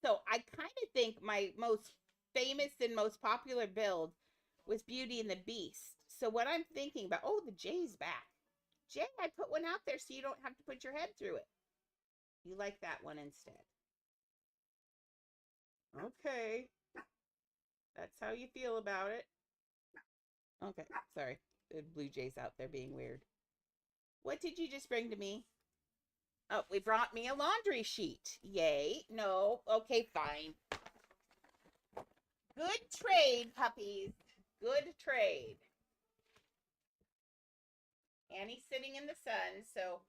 So I kind of think my most famous and most popular build was Beauty and the Beast. So what I'm thinking about, oh, the Jay's back. Jay, I put one out there so you don't have to put your head through it. You like that one instead. Okay. That's how you feel about it. Okay, sorry. The Blue Jay's out there being weird. What did you just bring to me? Oh, we brought me a laundry sheet. Yay. No. Okay, fine. Good trade, puppies. Good trade. Annie's sitting in the sun, so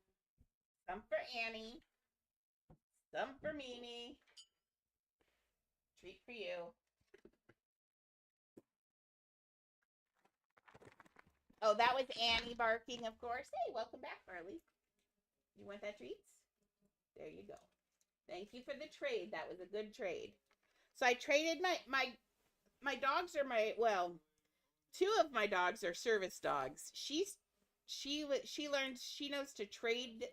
some for Annie, some for Mimi. Treat for you. Oh, that was Annie barking, of course. Hey, welcome back, Marley. You want that treats? There you go. Thank you for the trade. That was a good trade. So I traded my dogs are my, well, two of my dogs are service dogs. She learns, she knows to trade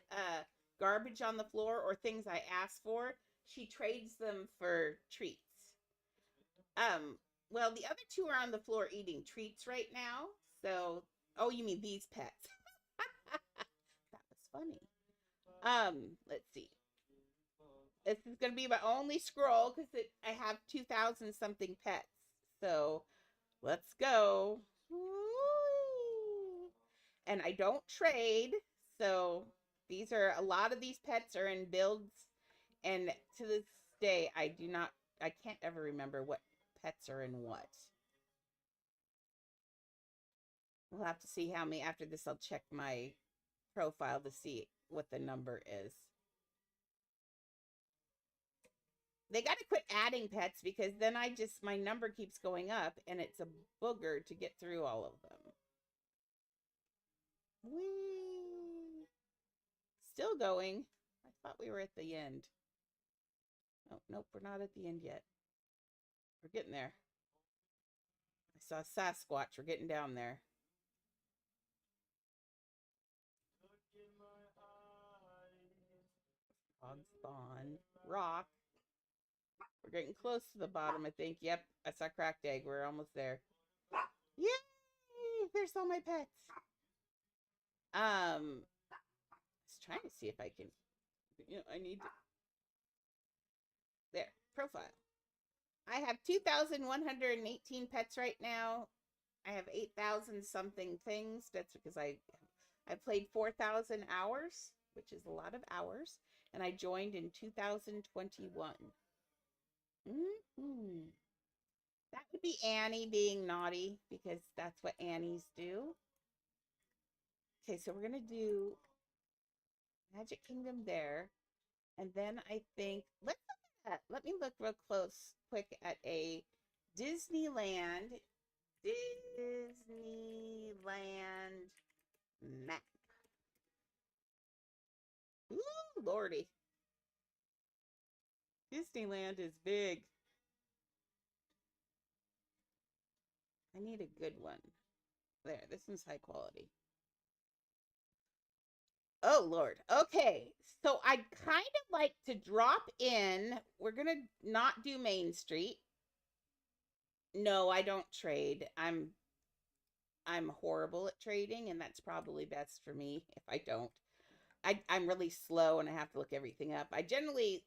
garbage on the floor or things I ask for. She trades them for treats. Well, the other two are on the floor eating treats right now. So, oh, you mean these pets? That was funny. Let's see. This is going to be my only scroll because I have 2,000 something pets. So let's go. Woo! And I don't trade. So these are, a lot of these pets are in builds. And to this day, I can't ever remember what pets are in what. We'll have to see how many, after this, I'll check my profile to see what the number is. They got to quit adding pets because then my number keeps going up and it's a booger to get through all of them. Whee! Still going. I thought we were at the end. Oh, nope, we're not at the end yet. We're getting there. I saw Sasquatch. We're getting down there. Hog spawn. Rock. We're getting close to the bottom, I think. Yep, I saw cracked egg. We're almost there. Yay! There's all my pets. I was trying to see if I can, I need to. There, profile. I have 2,118 pets right now. I have 8,000 something things. That's because I played 4,000 hours, which is a lot of hours, and I joined in 2021. That would be Annie being naughty because that's what Annies do. Okay, so we're gonna do Magic Kingdom there, and then I think let me look real quick at a Disneyland map. Ooh, lordy. Disneyland is big. I need a good one. There, this one's high quality. Oh, Lord. Okay, so I'd kind of like to drop in. We're going to not do Main Street. No, I don't trade. I'm horrible at trading, and that's probably best for me if I don't. I'm really slow, and I have to look everything up. I generally,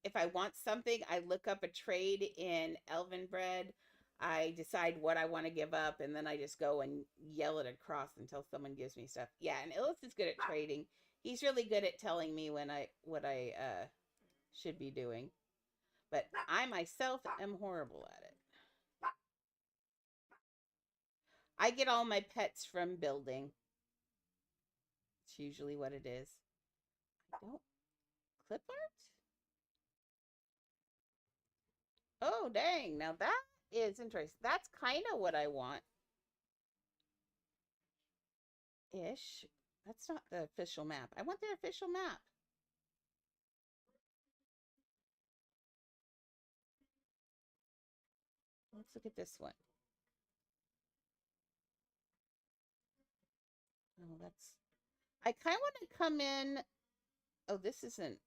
if I want something, I look up a trade in Elven Bread. I decide what I want to give up, and then I just go and yell it across until someone gives me stuff. Yeah, and Illis is good at trading. He's really good at telling me what I should be doing. But I myself am horrible at it. I get all my pets from building. It's usually what it is. I don't clip art? Oh, dang. Now that is interesting. That's kind of what I want. Ish. That's not the official map. I want the official map. Let's look at this one. Oh, that's... I kind of want to come in... Oh, this isn't...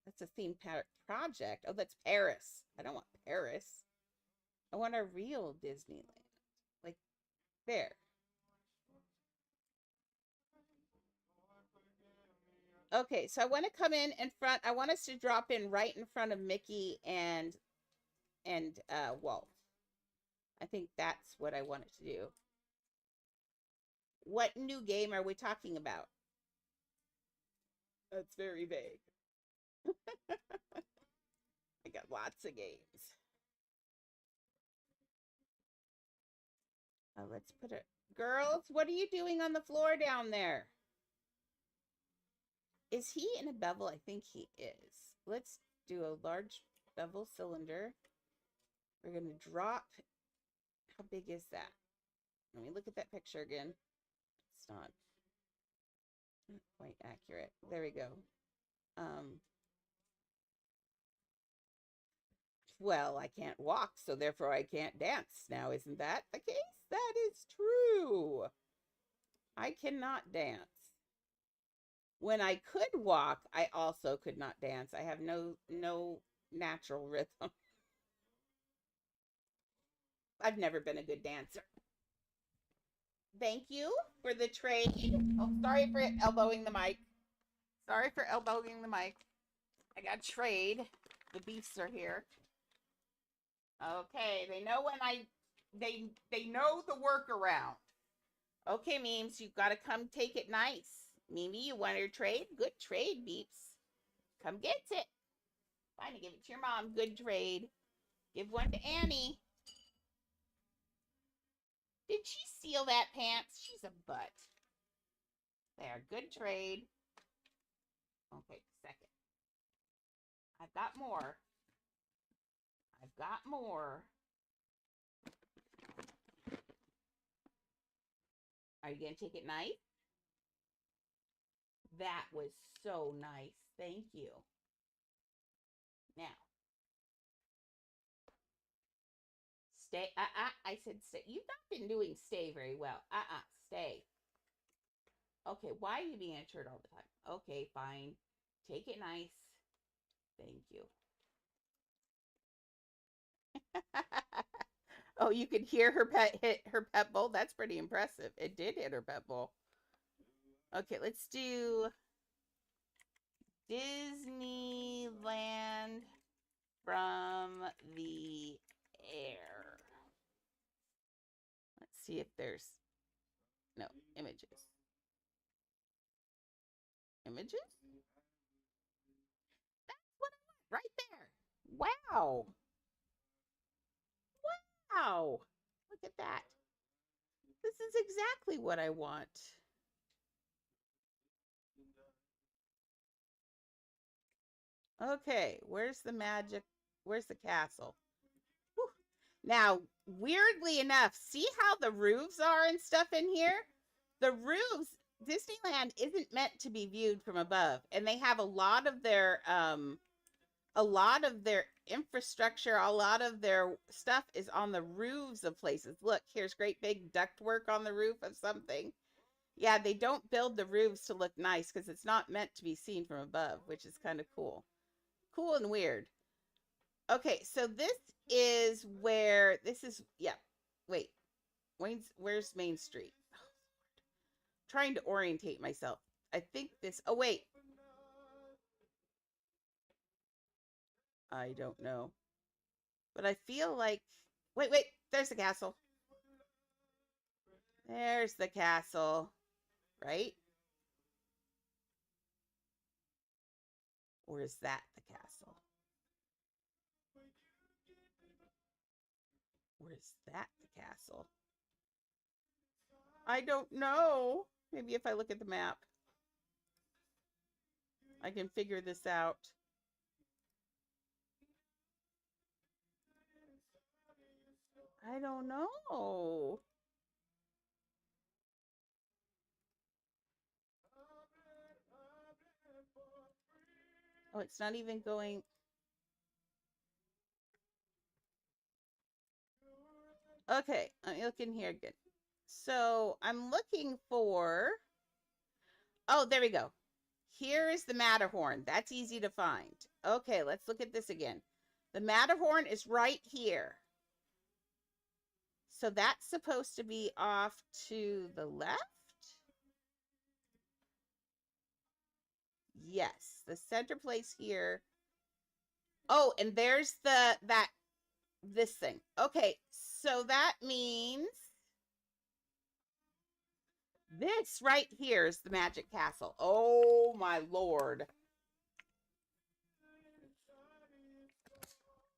That's a theme project. Oh, that's Paris. I don't want Paris. I want a real Disneyland. Like, there. Okay, so I want to come in front. I want us to drop in right in front of Mickey and Walt. I think that's what I wanted to do. What new game are we talking about? That's very vague. I got lots of games. Let's put it. Girls, what are you doing on the floor down there? Is he in a bevel? I think he is. Let's do a large bevel cylinder. We're going to drop. How big is that? Let me look at that picture again. It's not quite accurate. There we go. Well, I can't walk, so therefore I can't dance. Now, isn't that the case? That is true. I cannot dance. When I could walk, I also could not dance. I have no natural rhythm. I've never been a good dancer. Thank you for the trade. Oh, sorry for elbowing the mic. Sorry for elbowing the mic. I got trade. The beasts are here. Okay, they know when they know the workaround. Okay, Memes, you've got to come take it nice. Mimi, you want your trade? Good trade, Beeps. Come get it. Fine, give it to your mom. Good trade. Give one to Annie. Did she steal that pants? She's a butt. There, good trade. Okay, second. I've got more. I've got more. Are you going to take it nice? That was so nice. Thank you. Now, stay. I said stay. You've not been doing stay very well. Stay. Okay, why are you being a turd all the time? Okay, fine. Take it nice. Thank you. Oh, you could hear her pet hit her pet bowl. That's pretty impressive. It did hit her pet bowl. Okay, let's do Disneyland from the air. Let's see if there's no images. Images? That's what I want right there. Wow. Wow. Look at that. This is exactly what I want. Okay, where's the magic? Where's the castle? Whew. Now, weirdly enough, see how the roofs are and stuff in here? The roofs, Disneyland isn't meant to be viewed from above, and they have a lot of their infrastructure, a lot of their stuff is on the roofs of places. Look, here's great big ductwork on the roof of something. Yeah, they don't build the roofs to look nice because it's not meant to be seen from above, which is kind of cool. Cool and weird. Okay, so this is where this is. Yeah, wait. Where's Main Street? Oh, trying to orientate myself. I think this. Oh wait. I don't know, but I feel like. Wait. There's the castle. There's the castle, right? Or is that the castle? Or is that the castle? I don't know. Maybe if I look at the map, I can figure this out. I don't know. Oh, it's not even going. Okay, let me look in here again. So I'm looking for. Oh, there we go. Here is the Matterhorn. That's easy to find. Okay, let's look at this again. The Matterhorn is right here. So that's supposed to be off to the left. Yes, the center place here. Oh, and there's this thing. Okay, so that means this right here is the Magic Castle. Oh my lord.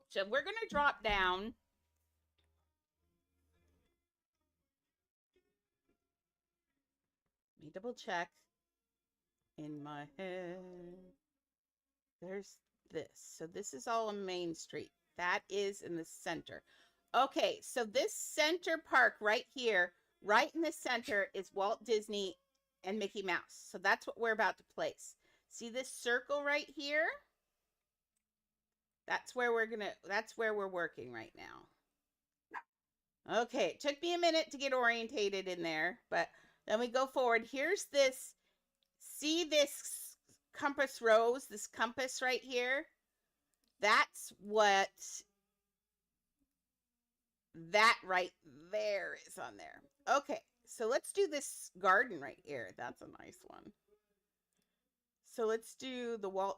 So we're going to drop down. Let me double check in my head. There's this. So this is all on Main Street. That is in the center. Okay, so this center park right here, right in the center is Walt Disney and Mickey Mouse. So that's what we're about to place. See this circle right here? That's where we're working right now. Okay, it took me a minute to get orientated in there, but then we go forward. Here's this, see this compass rose, this compass right here? That's what that right there is on there. Okay, so let's do this garden right here. That's a nice one. So let's do the Walt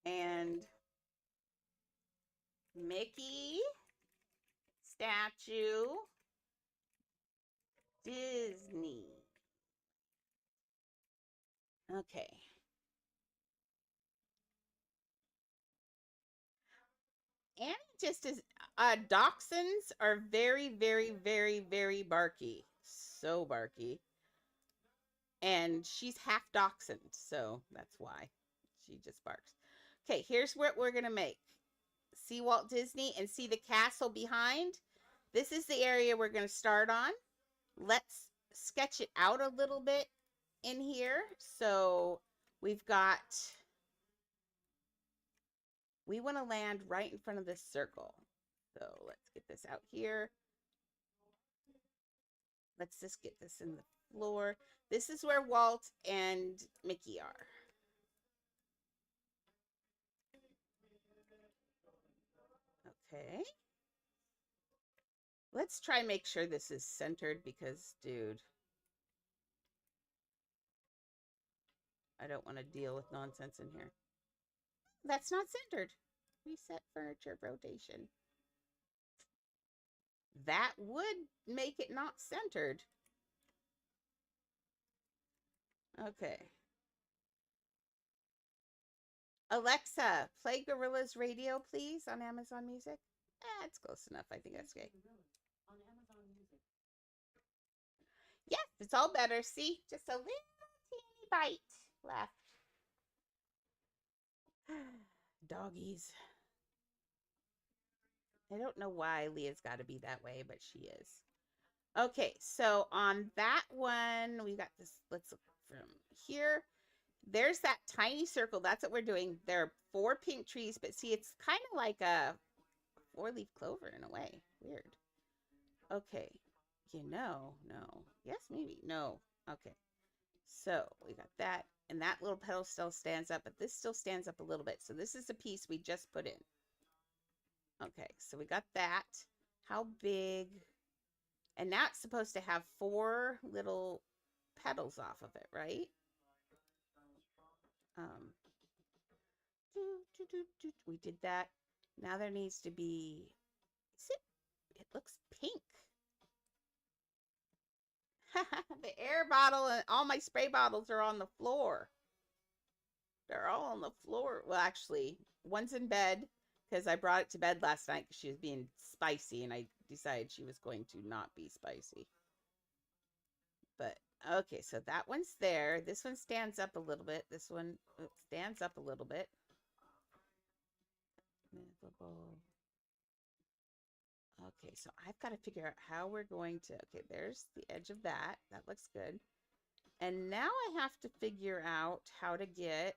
and Mickey statue Disney. Okay. Annie just is dachshunds are very, very, very, very barky. So barky. And she's half dachshund, so that's why she just barks. Okay, here's what we're going to make. See Walt Disney and see the castle behind? This is the area we're going to start on. Let's sketch it out a little bit in here. So we've got, we want to land right in front of this circle. So let's get this out here. Let's just get this in the floor. This is where Walt and Mickey are. Okay. Let's try and make sure this is centered because, dude, I don't want to deal with nonsense in here. That's not centered. Reset furniture rotation. That would make it not centered. Okay. Alexa, play Gorilla's Radio, please, on Amazon Music. It's close enough. I think that's okay. On Amazon Music. Yes, it's all better. See, just a little teeny bite left. Doggies. I don't know why Leah's got to be that way, but she is. Okay, so on that one, we got this. Let's look from here. There's that tiny circle. That's what we're doing. There are 4 pink trees, but see, it's kind of like a 4-leaf clover in a way. Weird. Okay. No. Yes, maybe. No. Okay. So we got that. And that little petal still stands up, but this still stands up a little bit. So this is a piece we just put in. Okay, so we got that. How big? And now it's supposed to have 4 little petals off of it, right? We did that. Now there needs to be, it looks pink. The air bottle and all my spray bottles are on the floor. They're all on the floor. Well, actually, one's in bed because I brought it to bed last night because she was being spicy and I decided she was going to not be spicy. But okay, so that one's there. This one stands up a little bit. This one stands up a little bit. Okay, so I've got to figure out how we're going to, okay, there's the edge of that. That looks good. And now I have to figure out how to get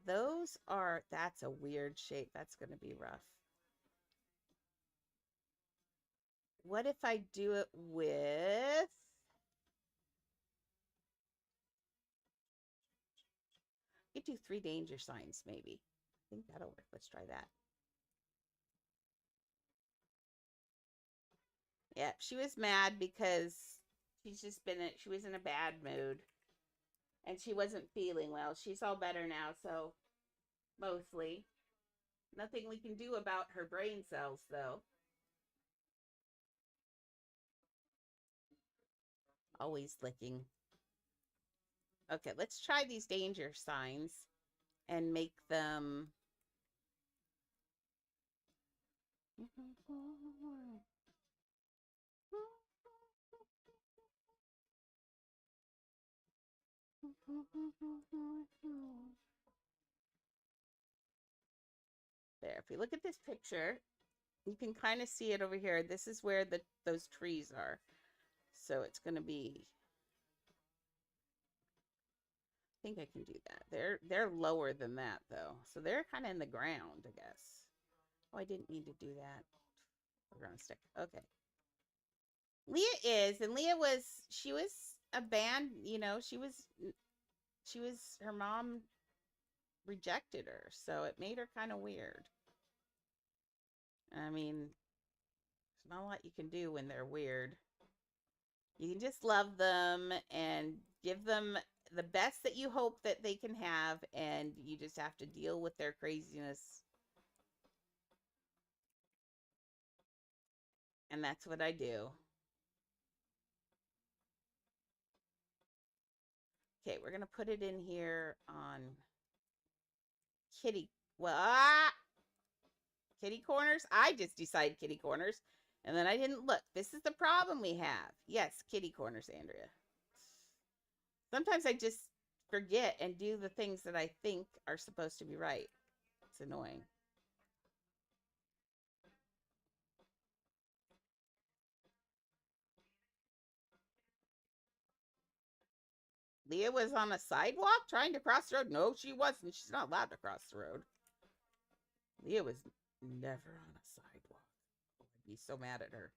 those are, that's a weird shape. That's going to be rough. What if I do it with, you do 3 danger signs maybe. I think that'll work. Let's try that. Yeah, she was mad because she was in a bad mood and she wasn't feeling well. She's all better now, so mostly. Nothing we can do about her brain cells, though. Always licking. Okay, let's try these danger signs and make them. There, if we look at this picture, you can kind of see it over here. This is where those trees are. So it's going to be, I think I can do that. They're lower than that though. So they're kind of in the ground, I guess. Oh, I didn't mean to do that. We're going to stick. Okay. Leah is, and Leah was, she was a band, you know, she was, her mom rejected her. So it made her kind of weird. I mean, there's not a lot you can do when they're weird. You can just love them and give them the best that you hope that they can have, and you just have to deal with their craziness. And that's what I do. Okay, we're going to put it in here on kitty. Well, kitty corners. I just decided kitty corners. And then I didn't look. This is the problem we have. Yes, kitty corners, Andrea. Sometimes I just forget and do the things that I think are supposed to be right. It's annoying. Leah was on a sidewalk trying to cross the road. No, she wasn't. She's not allowed to cross the road. Leah was never on a sidewalk. I'd be so mad at her.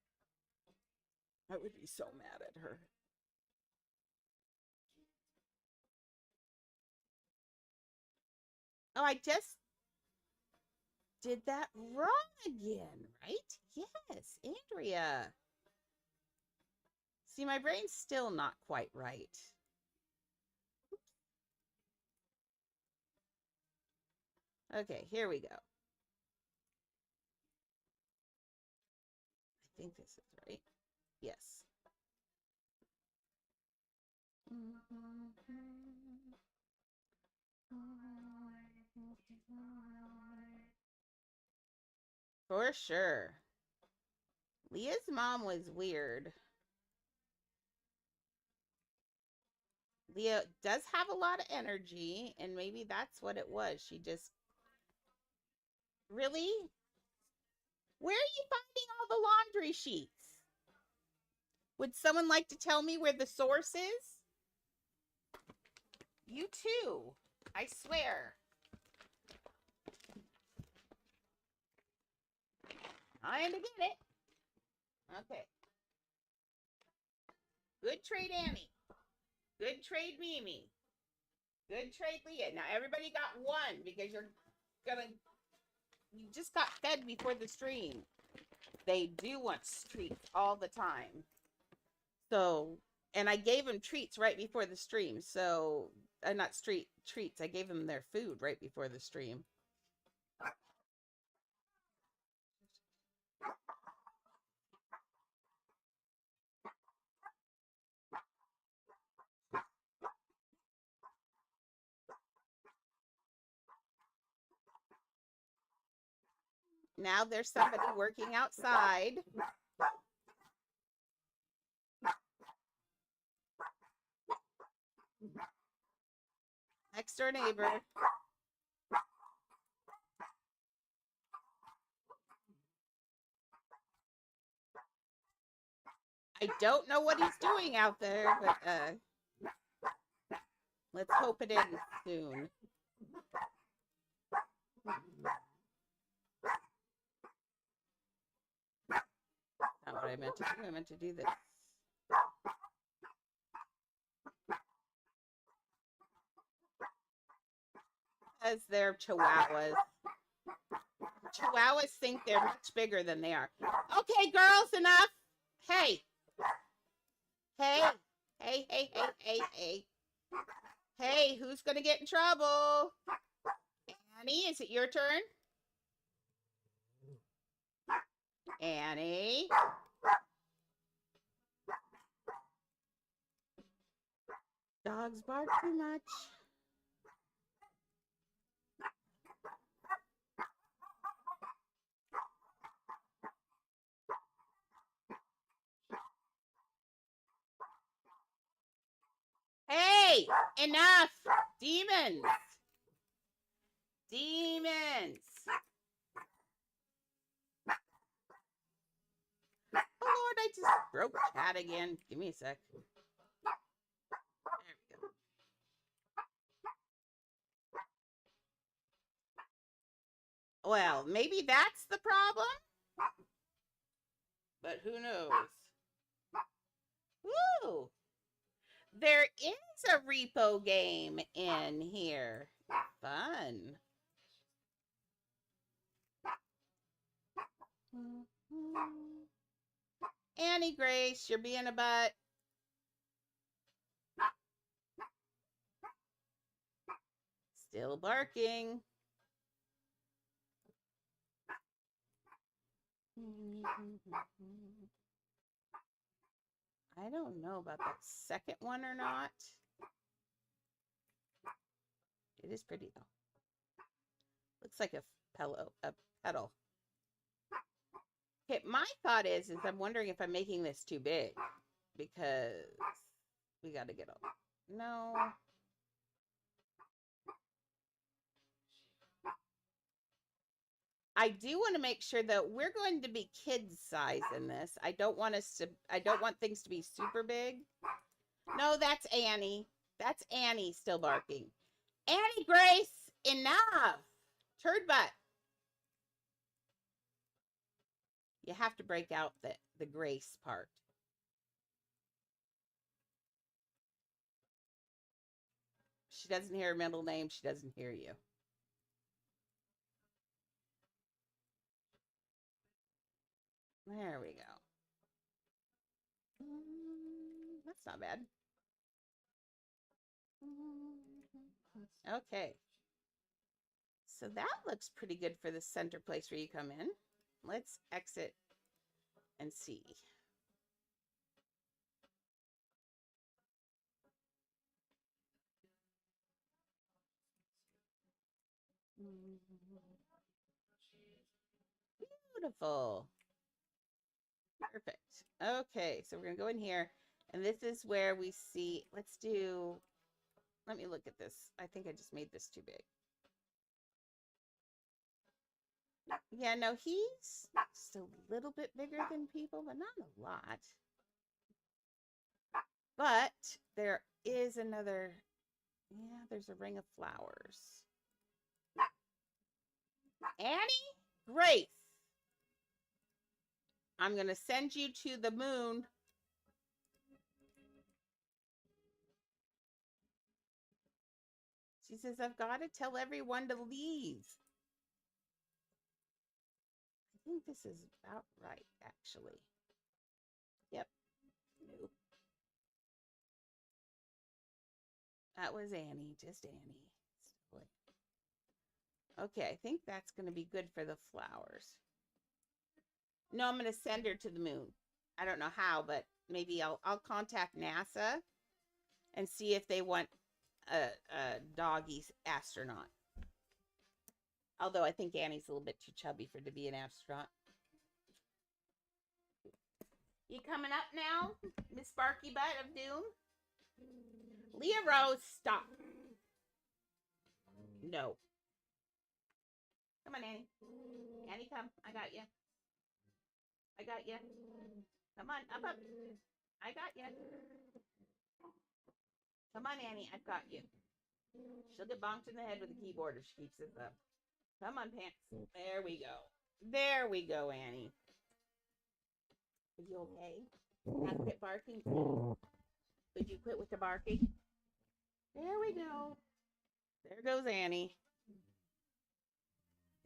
I would be so mad at her. Oh, I just did that wrong again, right? Yes, Andrea. See, my brain's still not quite right. Okay, here we go. I think this is right. Yes. For sure. Leah's mom was weird. Leah does have a lot of energy, and maybe that's what it was. She just really. Where are you finding all the laundry sheets? Would someone like to tell me where the source is? You too. I swear. Trying to get it. Okay. Good trade, Annie. Good trade, Mimi. Good trade, Leah. Now everybody got one because you just got fed before the stream. They do want treats all the time. So, and I gave them treats right before the stream. So, not treats. I gave them their food right before the stream. Now there's somebody working outside. Next door neighbor. I don't know what he's doing out there, but let's hope it ends soon. Not what I meant to do. I meant to do this. Because they're chihuahuas. Chihuahuas think they're much bigger than they are. Okay, girls, enough. Hey. Hey. Hey, hey, hey, hey, hey. Hey, who's going to get in trouble? Annie, is it your turn? Annie. Dogs bark too much. Hey, enough. Demons. Demons. Oh, Lord, I just broke chat again. Give me a sec. There we go. Well, maybe that's the problem. But who knows? Woo! There is a repo game in here. Fun. Annie Grace, you're being a butt. Still barking. I don't know about that second one or not. It is pretty though. Looks like a petal. Okay, my thought is I'm wondering if I'm making this too big because we got to get all. No. I do want to make sure that we're going to be kids size in this. I don't want things to be super big. No, that's Annie. That's Annie still barking. Annie Grace, enough. Turd butt. You have to break out the Grace part. She doesn't hear her middle name. She doesn't hear you. There we go. That's not bad. Okay. So that looks pretty good for the center place where you come in. Let's exit and see. Beautiful. Perfect. Okay, so we're going to go in here, and this is where we see, let me look at this. I think I just made this too big. Yeah, no, he's just a little bit bigger than people, but not a lot. But there is another, yeah, there's a ring of flowers. Annie Grace, I'm going to send you to the moon. She says, I've got to tell everyone to leave. I think this is about right, actually. Yep. Nope. That was Annie, just Annie. Okay, I think that's going to be good for the flowers. No, I'm going to send her to the moon. I don't know how, but maybe I'll contact NASA and see if they want a doggy astronaut. Although I think Annie's a little bit too chubby to be an astronaut. You coming up now, Miss Sparky Butt of Doom? Leah Rose, stop. No. Come on, Annie. Annie, come. I got you. I got you. Come on, up. I got you. Come on, Annie. I've got you. She'll get bonked in the head with a keyboard if she keeps this up. Come on, Pants. There we go. There we go, Annie. Are you okay? Now quit barking. Could you quit with the barking? There we go. There goes Annie.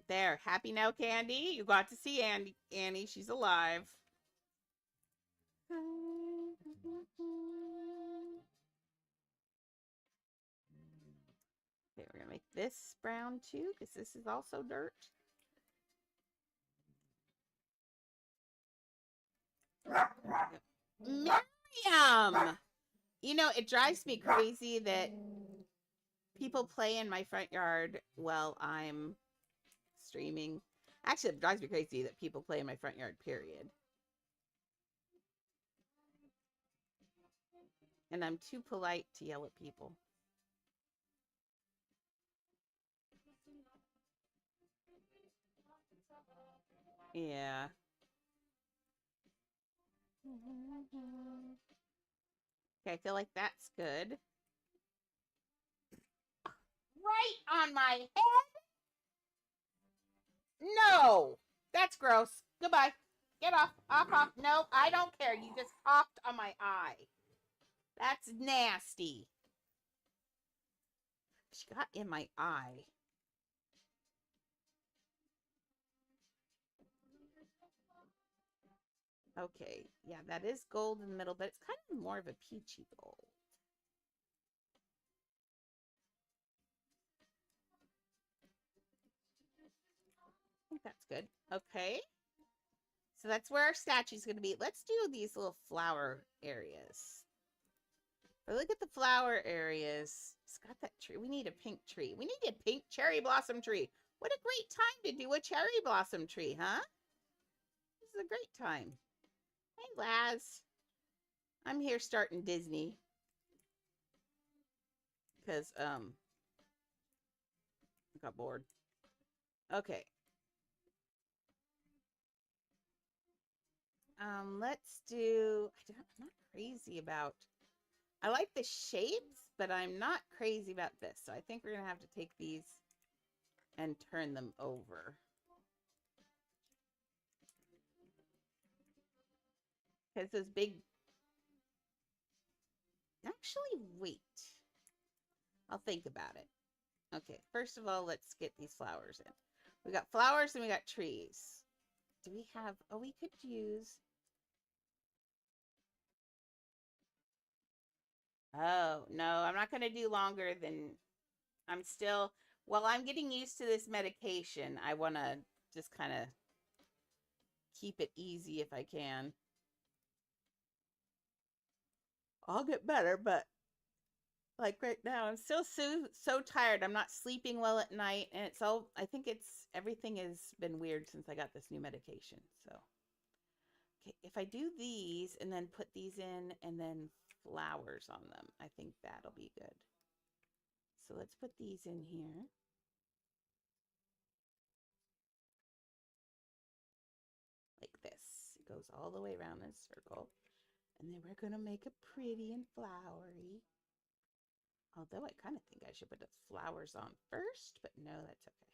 There. Happy now, Candy? You got to see Annie. She's alive. Okay, we're going to make this brown too, because this is also dirt. Miriam! You know, it drives me crazy that people play in my front yard while I'm streaming. Actually, it drives me crazy that people play in my front yard, period. And I'm too polite to yell at people. Yeah. Okay, I feel like that's good. Right on my head? No! That's gross. Goodbye. Get off. Off. No, I don't care. You just hopped on my eye. That's nasty. She got in my eye. Okay, yeah, that is gold in the middle, but it's kind of more of a peachy gold. I think that's good. Okay. So that's where our statue's going to be. Let's do these little flower areas. But look at the flower areas. It's got that tree. We need a pink tree. We need a pink cherry blossom tree. What a great time to do a cherry blossom tree, huh? This is a great time. Hey, Laz. I'm here starting Disney. Because, I got bored. Okay. Let's do, I'm not crazy about, I like the shapes, but I'm not crazy about this. So I think we're going to have to take these and turn them over. Because those big, actually, wait. I'll think about it. Okay, first of all, let's get these flowers in. We got flowers and we got trees. Do we have, oh, we could use, oh, no, I'm not going to do longer than, I'm still, well, I'm getting used to this medication. I want to just kind of keep it easy if I can. I'll get better, but like right now, I'm still so tired. I'm not sleeping well at night, and it's all, I think it's, everything has been weird since I got this new medication. So, okay, if I do these and then put these in and then flowers on them, I think that'll be good. So let's put these in here. Like this. It goes all the way around this circle. And then we're going to make it pretty and flowery. Although I kind of think I should put the flowers on first, but no, that's okay.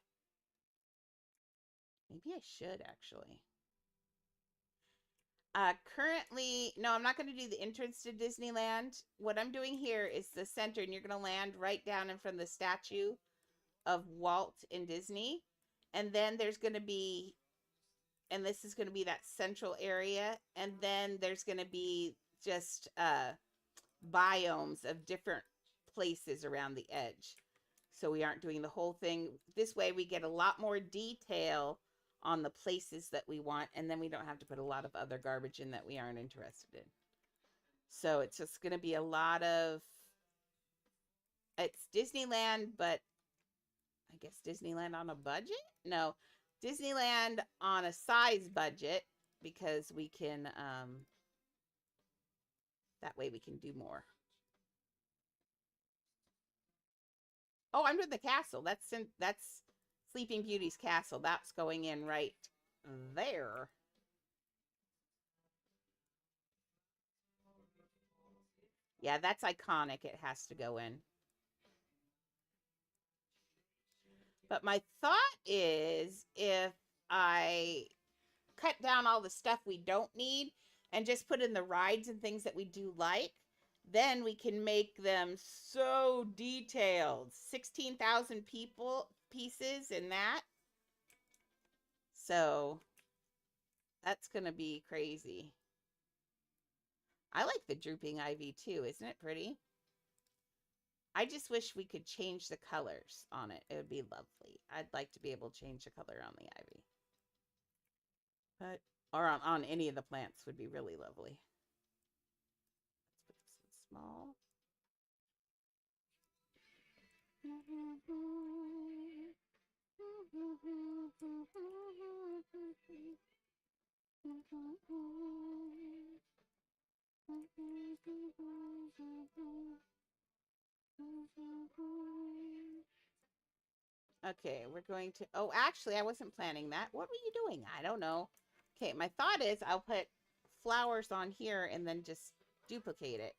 Maybe I should actually. Currently, no, I'm not going to do the entrance to Disneyland. What I'm doing here is the center, and you're going to land right down in front of the statue of Walt in Disney. And then there's going to be, and this is going to be that central area. And then there's going to be just biomes of different places around the edge. So we aren't doing the whole thing. This way we get a lot more detail on the places that we want, and then we don't have to put a lot of other garbage in that we aren't interested in. So it's just going to be a lot of, it's Disneyland, but I guess Disneyland on a budget? No, Disneyland on a size budget, because we can, that way we can do more. Oh, I'm doing the castle. That's Sleeping Beauty's castle. That's going in right there. Yeah, that's iconic. It has to go in. But my thought is, if I cut down all the stuff we don't need and just put in the rides and things that we do like, then we can make them so detailed. 16,000 pieces in that. So that's going to be crazy. I like the drooping ivy too. Isn't it pretty? I just wish we could change the colors on it. It would be lovely. I'd like to be able to change the color on the ivy. But, or on any of the plants would be really lovely. Let's put this in small. Okay, we're going to, oh, actually, I wasn't planning that. What were you doing? I don't know. Okay, my thought is I'll put flowers on here and then just duplicate it.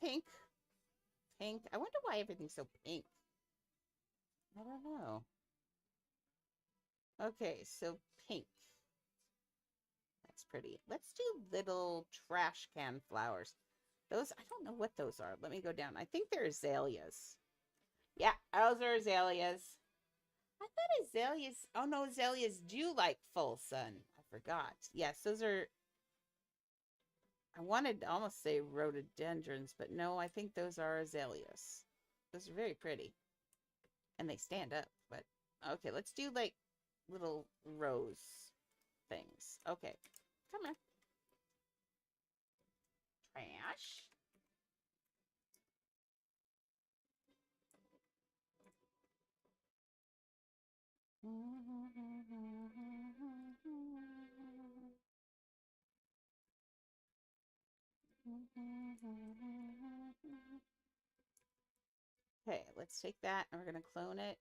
Pink. Pink. I wonder why everything's so pink. I don't know. Okay, so pink. That's pretty. Let's do little trash can flowers. Those, I don't know what those are. Let me go down. I think they're azaleas. Yeah, those are azaleas. I thought azaleas, oh no, azaleas do like full sun. I forgot. Yes, those are, I wanted to almost say rhododendrons, but no, I think those are azaleas. Those are very pretty. And they stand up, but okay, let's do like little rose things. Okay, come here. Trash. Okay, let's take that and we're going to clone it.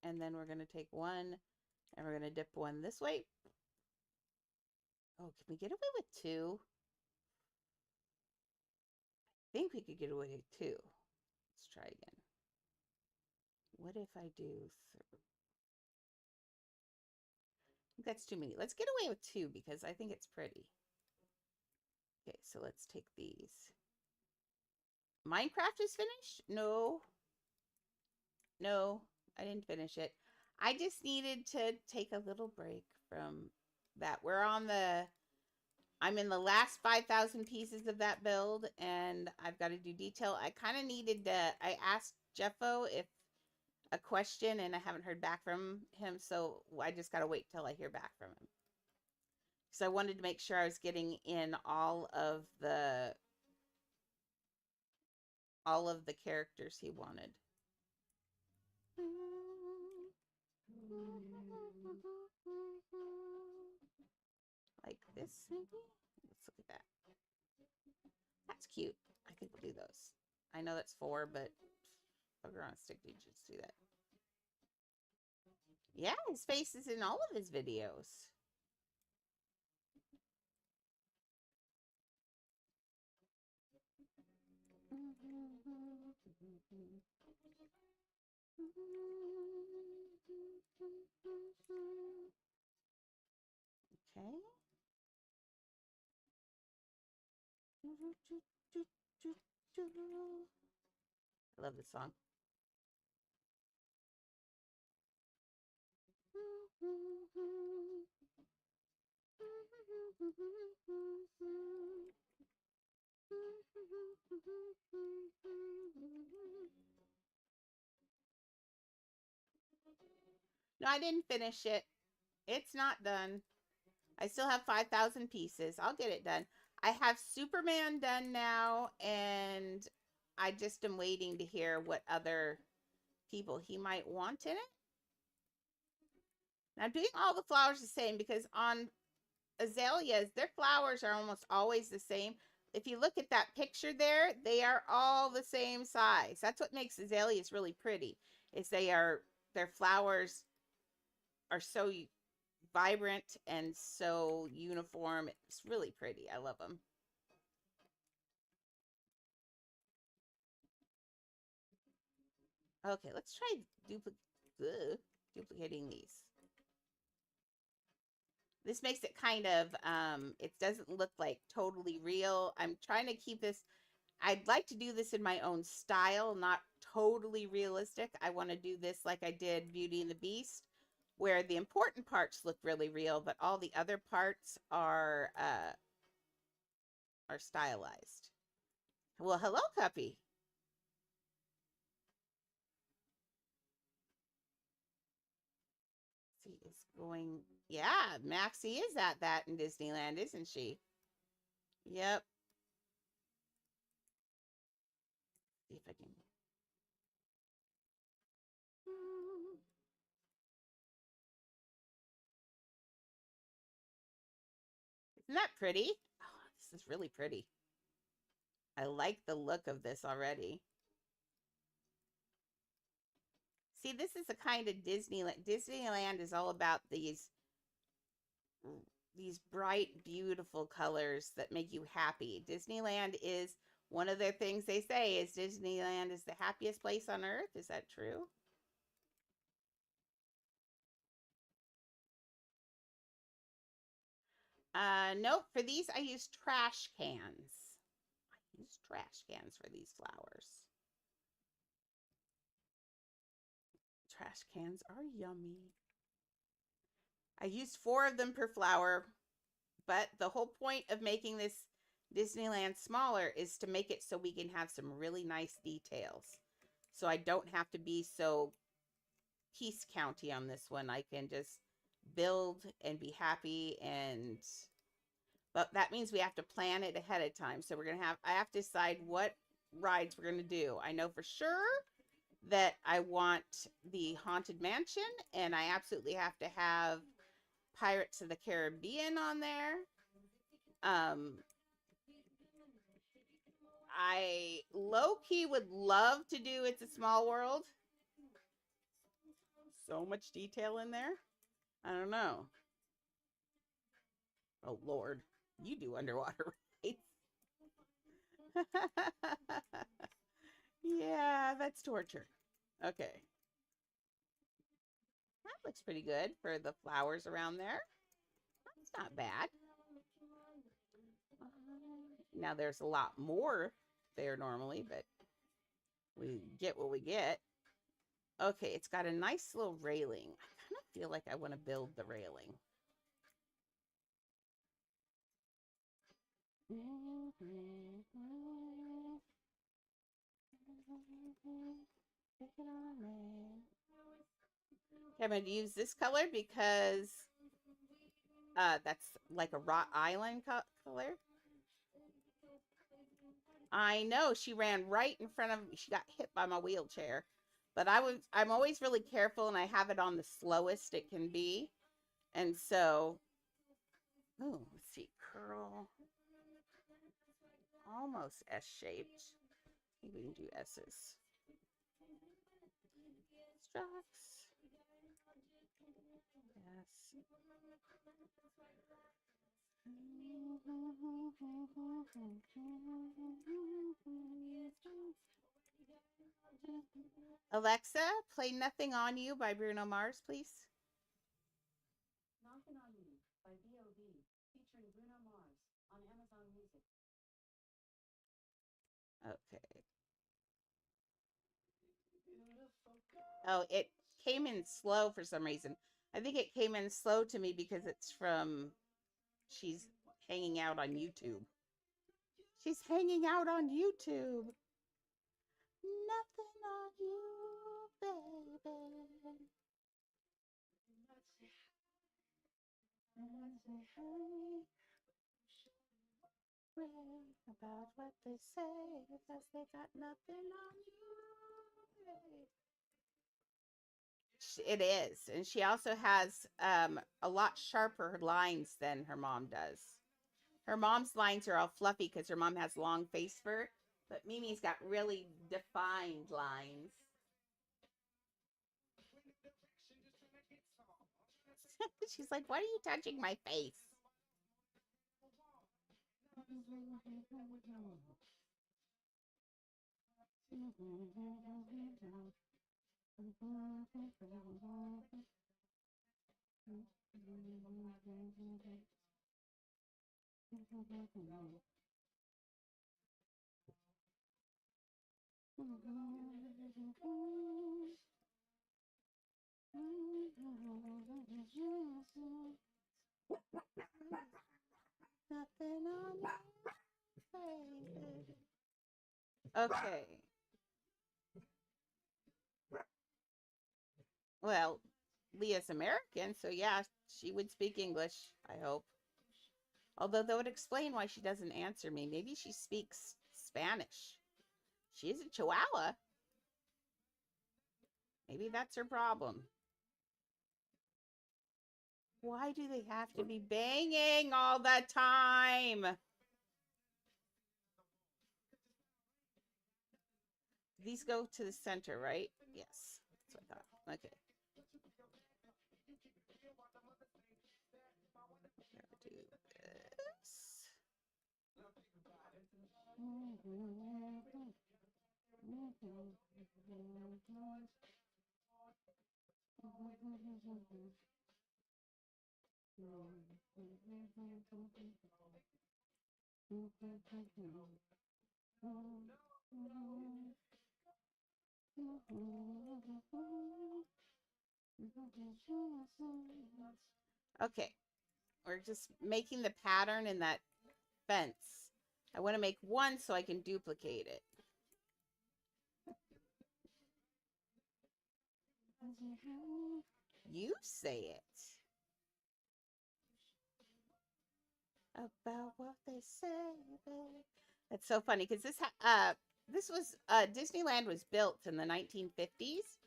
And then we're going to take one and we're going to dip one this way. Oh, can we get away with two? I think we could get away with two. Let's try again. What if I do three? I think that's too many. Let's get away with two because I think it's pretty. Okay, so let's take these. Minecraft is finished? No. No, I didn't finish it. I just needed to take a little break from that. I'm in the last 5,000 pieces of that build and I've got to do detail. I kind of needed to, I asked JEFFO if a question and I haven't heard back from him. So I just got to wait till I hear back from him. So I wanted to make sure I was getting in all of the characters he wanted. Like this, maybe? Let's look at that. That's cute. I think we'll do those. I know that's 4, but bugger on a stick, did you just do that? Yeah, his face is in all of his videos. Okay. I love this song. No, I didn't finish it. It's not done. I still have 5,000 pieces. I'll get it done. I have Superman done now, and I just am waiting to hear what other people he might want in it. Now, I'm doing all the flowers the same because on azaleas, their flowers are almost always the same. If you look at that picture there, they are all the same size. That's what makes azaleas really pretty, is their flowers are so vibrant and so uniform. It's really pretty. I love them. Okay, let's try duplicating these. This makes it kind of, it doesn't look like totally real. I'm trying to keep this, I'd like to do this in my own style, not totally realistic. I want to do this like I did Beauty and the Beast, where the important parts look really real, but all the other parts are stylized. Well, hello, Cuppy. She is going, yeah, Maxie is at that in Disneyland, isn't she? Yep. See if I can. Isn't that pretty? Oh, this is really pretty. I like the look of this already. See, this is a kind of Disneyland. Disneyland is all about these bright, beautiful colors that make you happy. Disneyland is one of the things they say is Disneyland is the happiest place on earth. Is that true? Nope. For these, I use trash cans. I use trash cans for these flowers. Trash cans are yummy. I used 4 of them per flower, but the whole point of making this Disneyland smaller is to make it so we can have some really nice details. So I don't have to be so piece county on this one. I can just build and be happy, and but that means we have to plan it ahead of time. So I have to decide what rides we're going to do. I know for sure that I want the Haunted Mansion, and I absolutely have to have Pirates of the Caribbean on there. I low-key would love to do It's a Small World. So much detail in there. I don't know. Oh, Lord. You do underwater rights. Yeah, that's torture. Okay. That looks pretty good for the flowers around there. That's not bad. Now there's a lot more there normally, but we get what we get. Okay, it's got a nice little railing. I kind of feel like I want to build the railing. Okay, I'm going to use this color because that's like a rock island color. I know, she ran right in front of me. She got hit by my wheelchair. But I'm always really careful, and I have it on the slowest it can be. And so, oh, let's see, curl. Almost S-shaped. Maybe we can do S's. Strokes. Yes. Alexa, play Nothing on You by Bruno Mars, please. Nothing on You by B.O.B. featuring Bruno Mars on Amazon Music. Okay. Oh, it came in slow for some reason. I think it came in slow to me because it's from, she's hanging out on YouTube. She's hanging out on YouTube. Nothing on you, baby. About what they say, because they got nothing on you. It is, and she also has a lot sharper lines than her mom does. Her mom's lines are all fluffy because her mom has long face fur, but Mimi's got really defined lines. She's like, "Why are you touching my face?" Nothing on my face. Okay. Well, Leah's American, so yeah, she would speak English, I hope. Although that would explain why she doesn't answer me. Maybe she speaks Spanish. She is a Chihuahua. Maybe that's her problem. Why do they have to be banging all the time? These go to the center, right? Yes, that's what I thought. Okay. Do this. Okay, we're just making the pattern in that fence. I want to make one so I can duplicate it. You say it. About what they say, babe. That's so funny because this was Disneyland was built in the 1950s,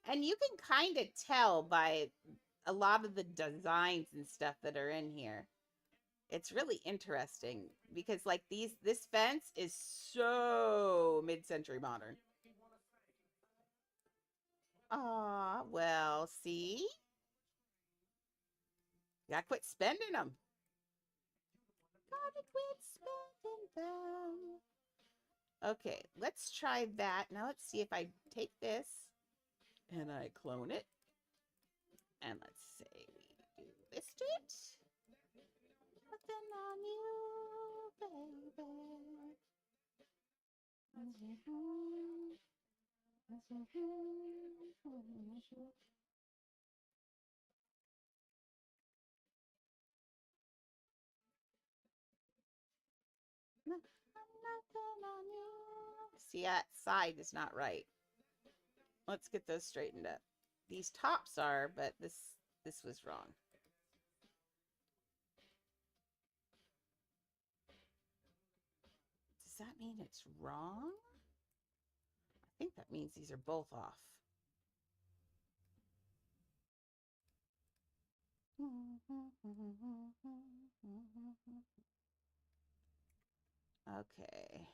and you can kind of tell by a lot of the designs and stuff that are in here. It's really interesting because like this fence is so mid-century modern. Ah, well, see? Gotta quit spending them. Gotta quit spending them. Okay, let's try that. Now let's see if I take this and I clone it. And let's say we do this to it. Nothing on you, baby. Nothing on you. See, that side is not right. Let's get those straightened up. These tops are, but this was wrong. Does that mean it's wrong? I think that means these are both off. Okay.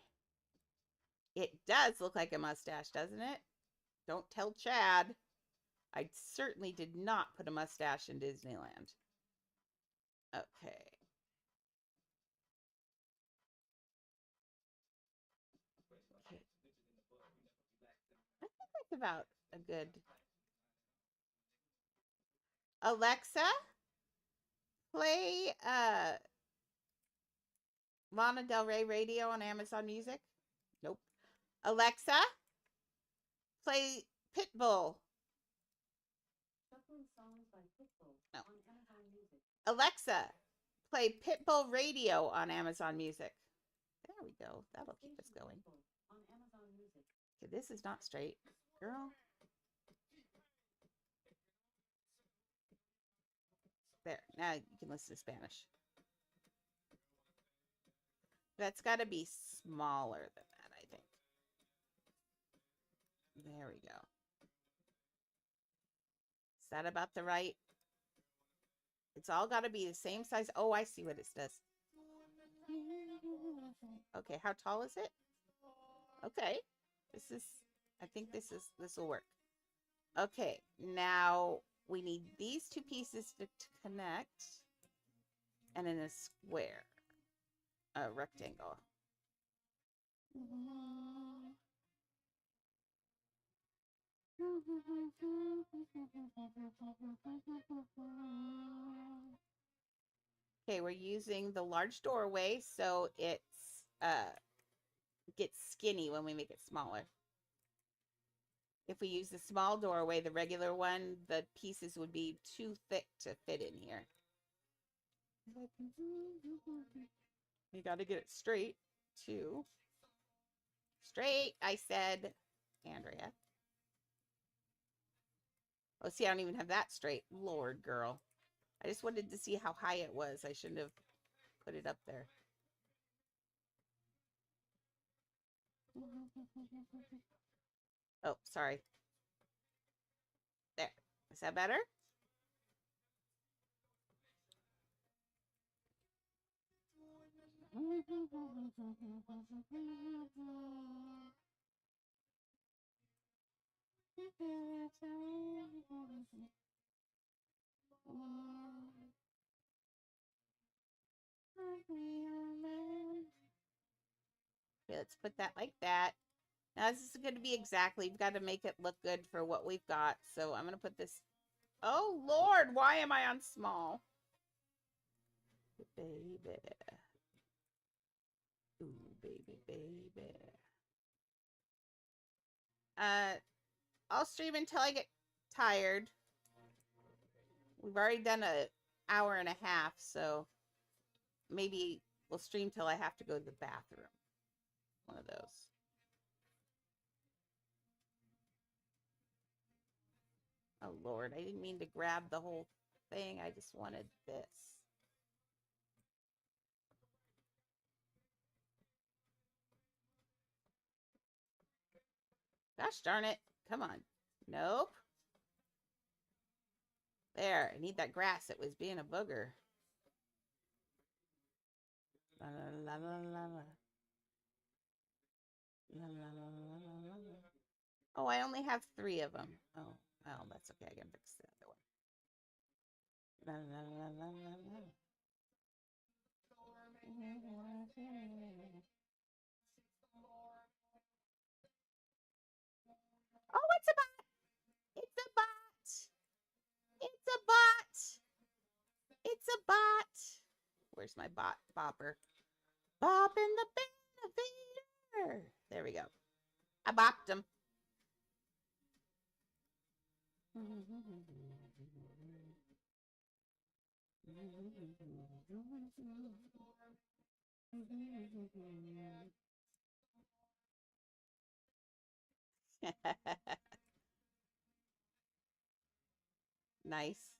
It does look like a mustache, doesn't it? Don't tell Chad. I certainly did not put a mustache in Disneyland. Okay. Okay. I think that's about a good... Alexa, play Lana Del Rey radio on Amazon Music. Nope. Alexa, play Pitbull. No. Alexa, play Pitbull radio on Amazon Music. There we go. That'll keep us going. Okay, this is not straight, girl. There. Now you can listen to Spanish. That's got to be smaller than that, I think. There we go. Is that about the right? It's all got to be the same size. Oh, I see what it says. Okay, how tall is it? Okay. I think this will work. Okay, now we need these two pieces to connect. And in a square. A rectangle. Okay, we're using the large doorway, so it's gets skinny when we make it smaller. If we use the small doorway, the regular one, the pieces would be too thick to fit in here. You got to get it straight, too. Straight, I said, Andrea. Oh, see, I don't even have that straight. Lord, girl. I just wanted to see how high it was. I shouldn't have put it up there. Oh, sorry. There. Is that better? Okay, let's put that like that. Now this is going to be exactly, we've got to make it look good for what we've got. So I'm going to put this, oh Lord, why am I on small? Baby. Ooh, baby, baby. I'll stream until I get tired. We've already done an hour and a half, so maybe we'll stream till I have to go to the bathroom. One of those. Oh, Lord, I didn't mean to grab the whole thing. I just wanted this. Gosh darn it. Come on. Nope. There, I need that grass. It was being a booger. La la la la la la. La la la la la la. Oh, I only have 3 of them. Oh, well, that's okay. I can fix the other one. La la la la la la. Oh, it's a bot! It's a bot! It's a bot! It's a bot! Where's my bot bopper? Bop in the benevator! There we go. I bopped him. Nice. Nice.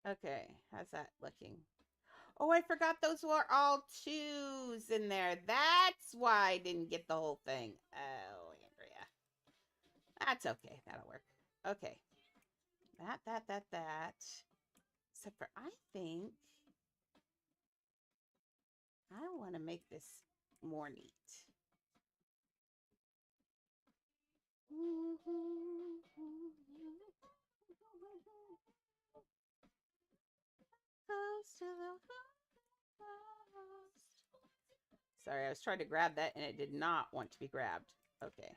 Okay, how's that looking? Oh, I forgot those were all 2s in there. That's why I didn't get the whole thing. Oh, Andrea. That's okay. That'll work. Okay. That. Except for I think I want to make this more neat. Sorry, I was trying to grab that and it did not want to be grabbed. Okay.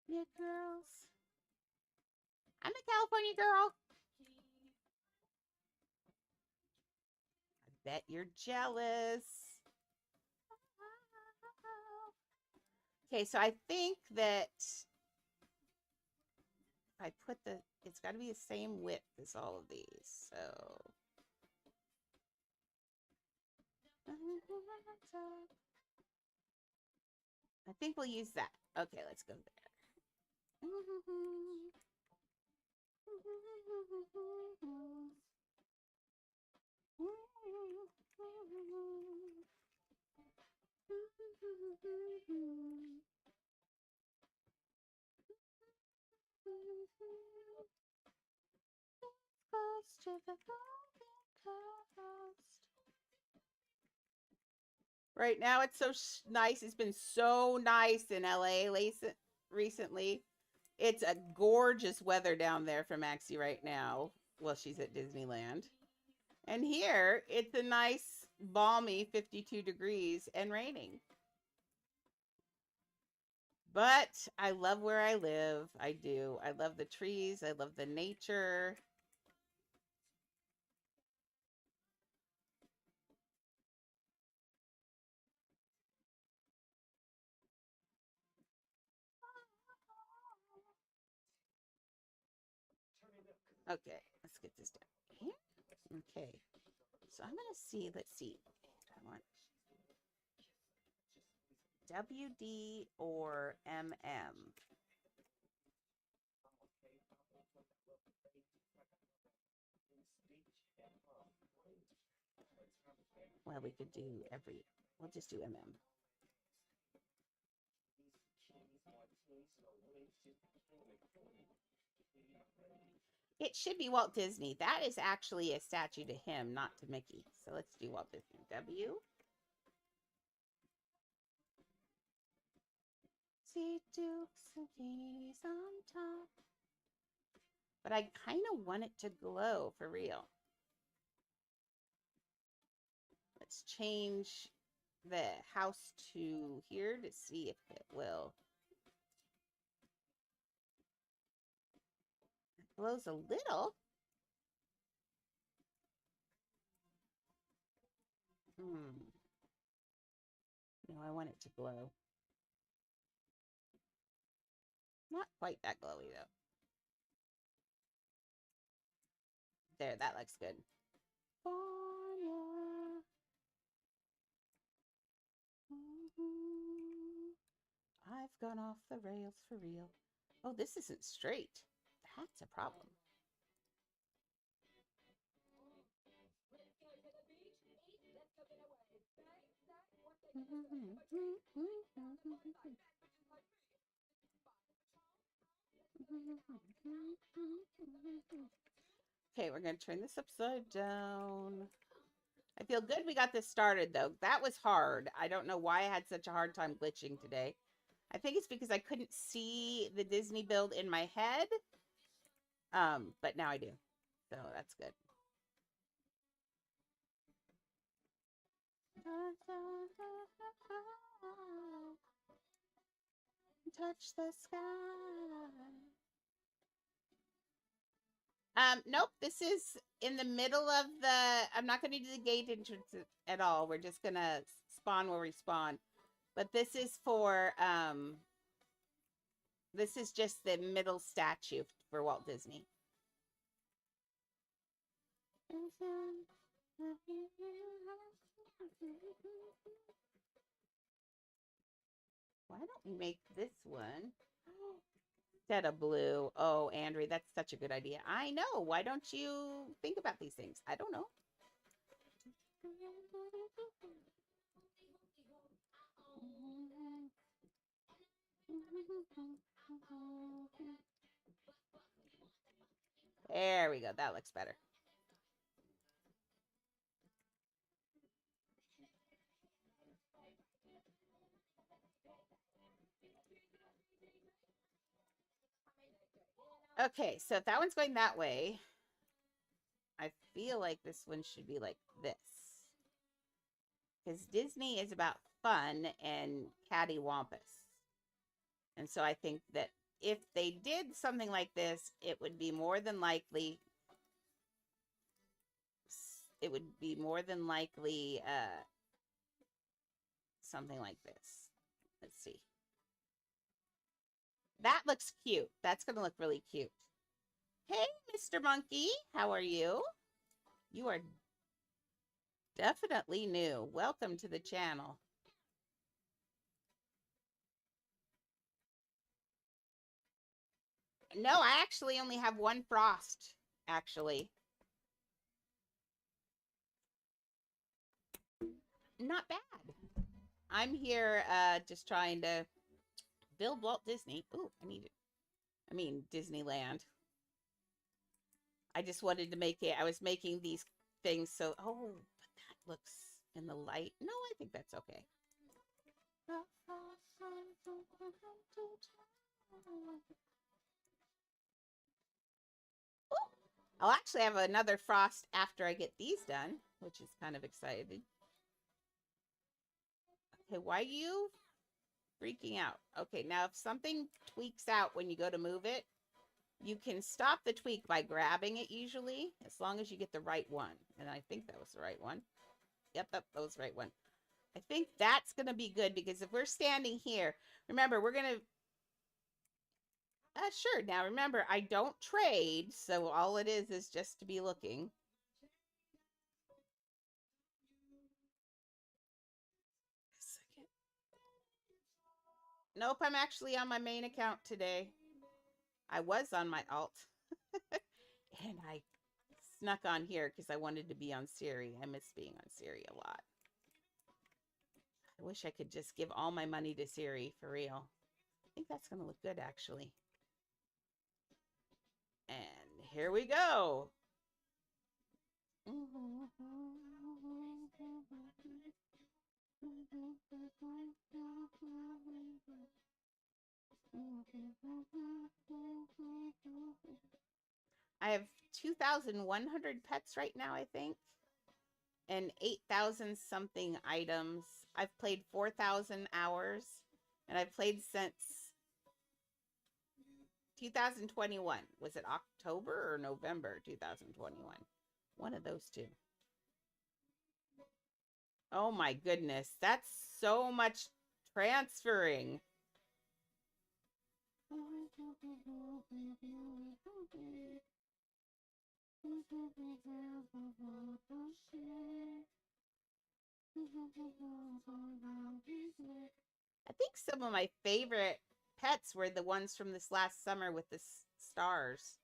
Yeah, girls. I'm a California girl. I bet you're jealous. Okay, so I think that if I put it's got to be the same width as all of these. So I think we'll use that. Okay, let's go there. Close to the golden coast. Right now, it's so nice. It's been so nice in LA recently. It's a gorgeous weather down there for Maxie right now. Well, she's at Disneyland. And here, it's a nice, balmy 52 degrees and raining. But I love where I live. I do. I love the trees. I love the nature. Okay, let's get this down here. Okay, so I'm gonna see. Let's see. I want WD or MM. Well, we could do we'll just do MM. It should be Walt Disney. That is actually a statue to him, not to Mickey. So let's do Walt Disney. W. See Dukes and Genies on top. But I kind of want it to glow for real. Let's change the house to here to see if it will. It glows a little. No, I want it to glow. Not quite that glowy though. There, that looks good. I've gone off the rails for real. Oh, this isn't straight. That's a problem. Okay, we're going to turn this upside down. I feel good we got this started, though. That was hard. I don't know why I had such a hard time glitching today. I think it's because I couldn't see the Disney build in my head. But now I do. So that's good. Touch the sky. Nope, this is in the middle of the, I'm not going to do the gate entrance at all. We're just going to spawn where we spawn. But this is for, this is just the middle statue for Walt Disney. Why don't we make this one instead of blue? Oh, Andrea, that's such a good idea. I know. Why don't you think about these things? I don't know. There we go. That looks better. Okay, so if that one's going that way, I feel like this one should be like this. Because Disney is about fun and cattywampus. And so I think that if they did something like this, it would be more than likely, something like this. Let's see. That looks cute. That's going to look really cute. Hey, Mr. Monkey, how are you? You are definitely new. Welcome to the channel. No, I actually only have one frost, actually. Not bad. I'm here just trying to build Walt Disney. Ooh, I mean, Disneyland. I just wanted to make it. I was making these things so, oh, but that looks in the light. No, I think that's okay. Ooh. I'll actually have another frost after I get these done, which is kind of exciting. Okay, why are you freaking out? Okay, now if something tweaks out when you go to move it, you can stop the tweak by grabbing it usually, as long as you get the right one. And I think that was the right one. Yep, that was the right one. I think that's going to be good because if we're standing here, remember, we're going to... sure. Now, remember, I don't trade, so all it is just to be looking. Nope, I'm actually on my main account today. I was on my alt. And I snuck on here because I wanted to be on Siri. I miss being on Siri a lot. I wish I could just give all my money to Siri, for real. I think that's going to look good, actually. And here we go. I have 2,100 pets right now, I think, and 8,000 something items. I've played 4,000 hours, and I've played since 2021. Was it October or November 2021? One of those two. Oh my goodness, that's so much transferring. I think some of my favorite pets were the ones from this last summer with the stars.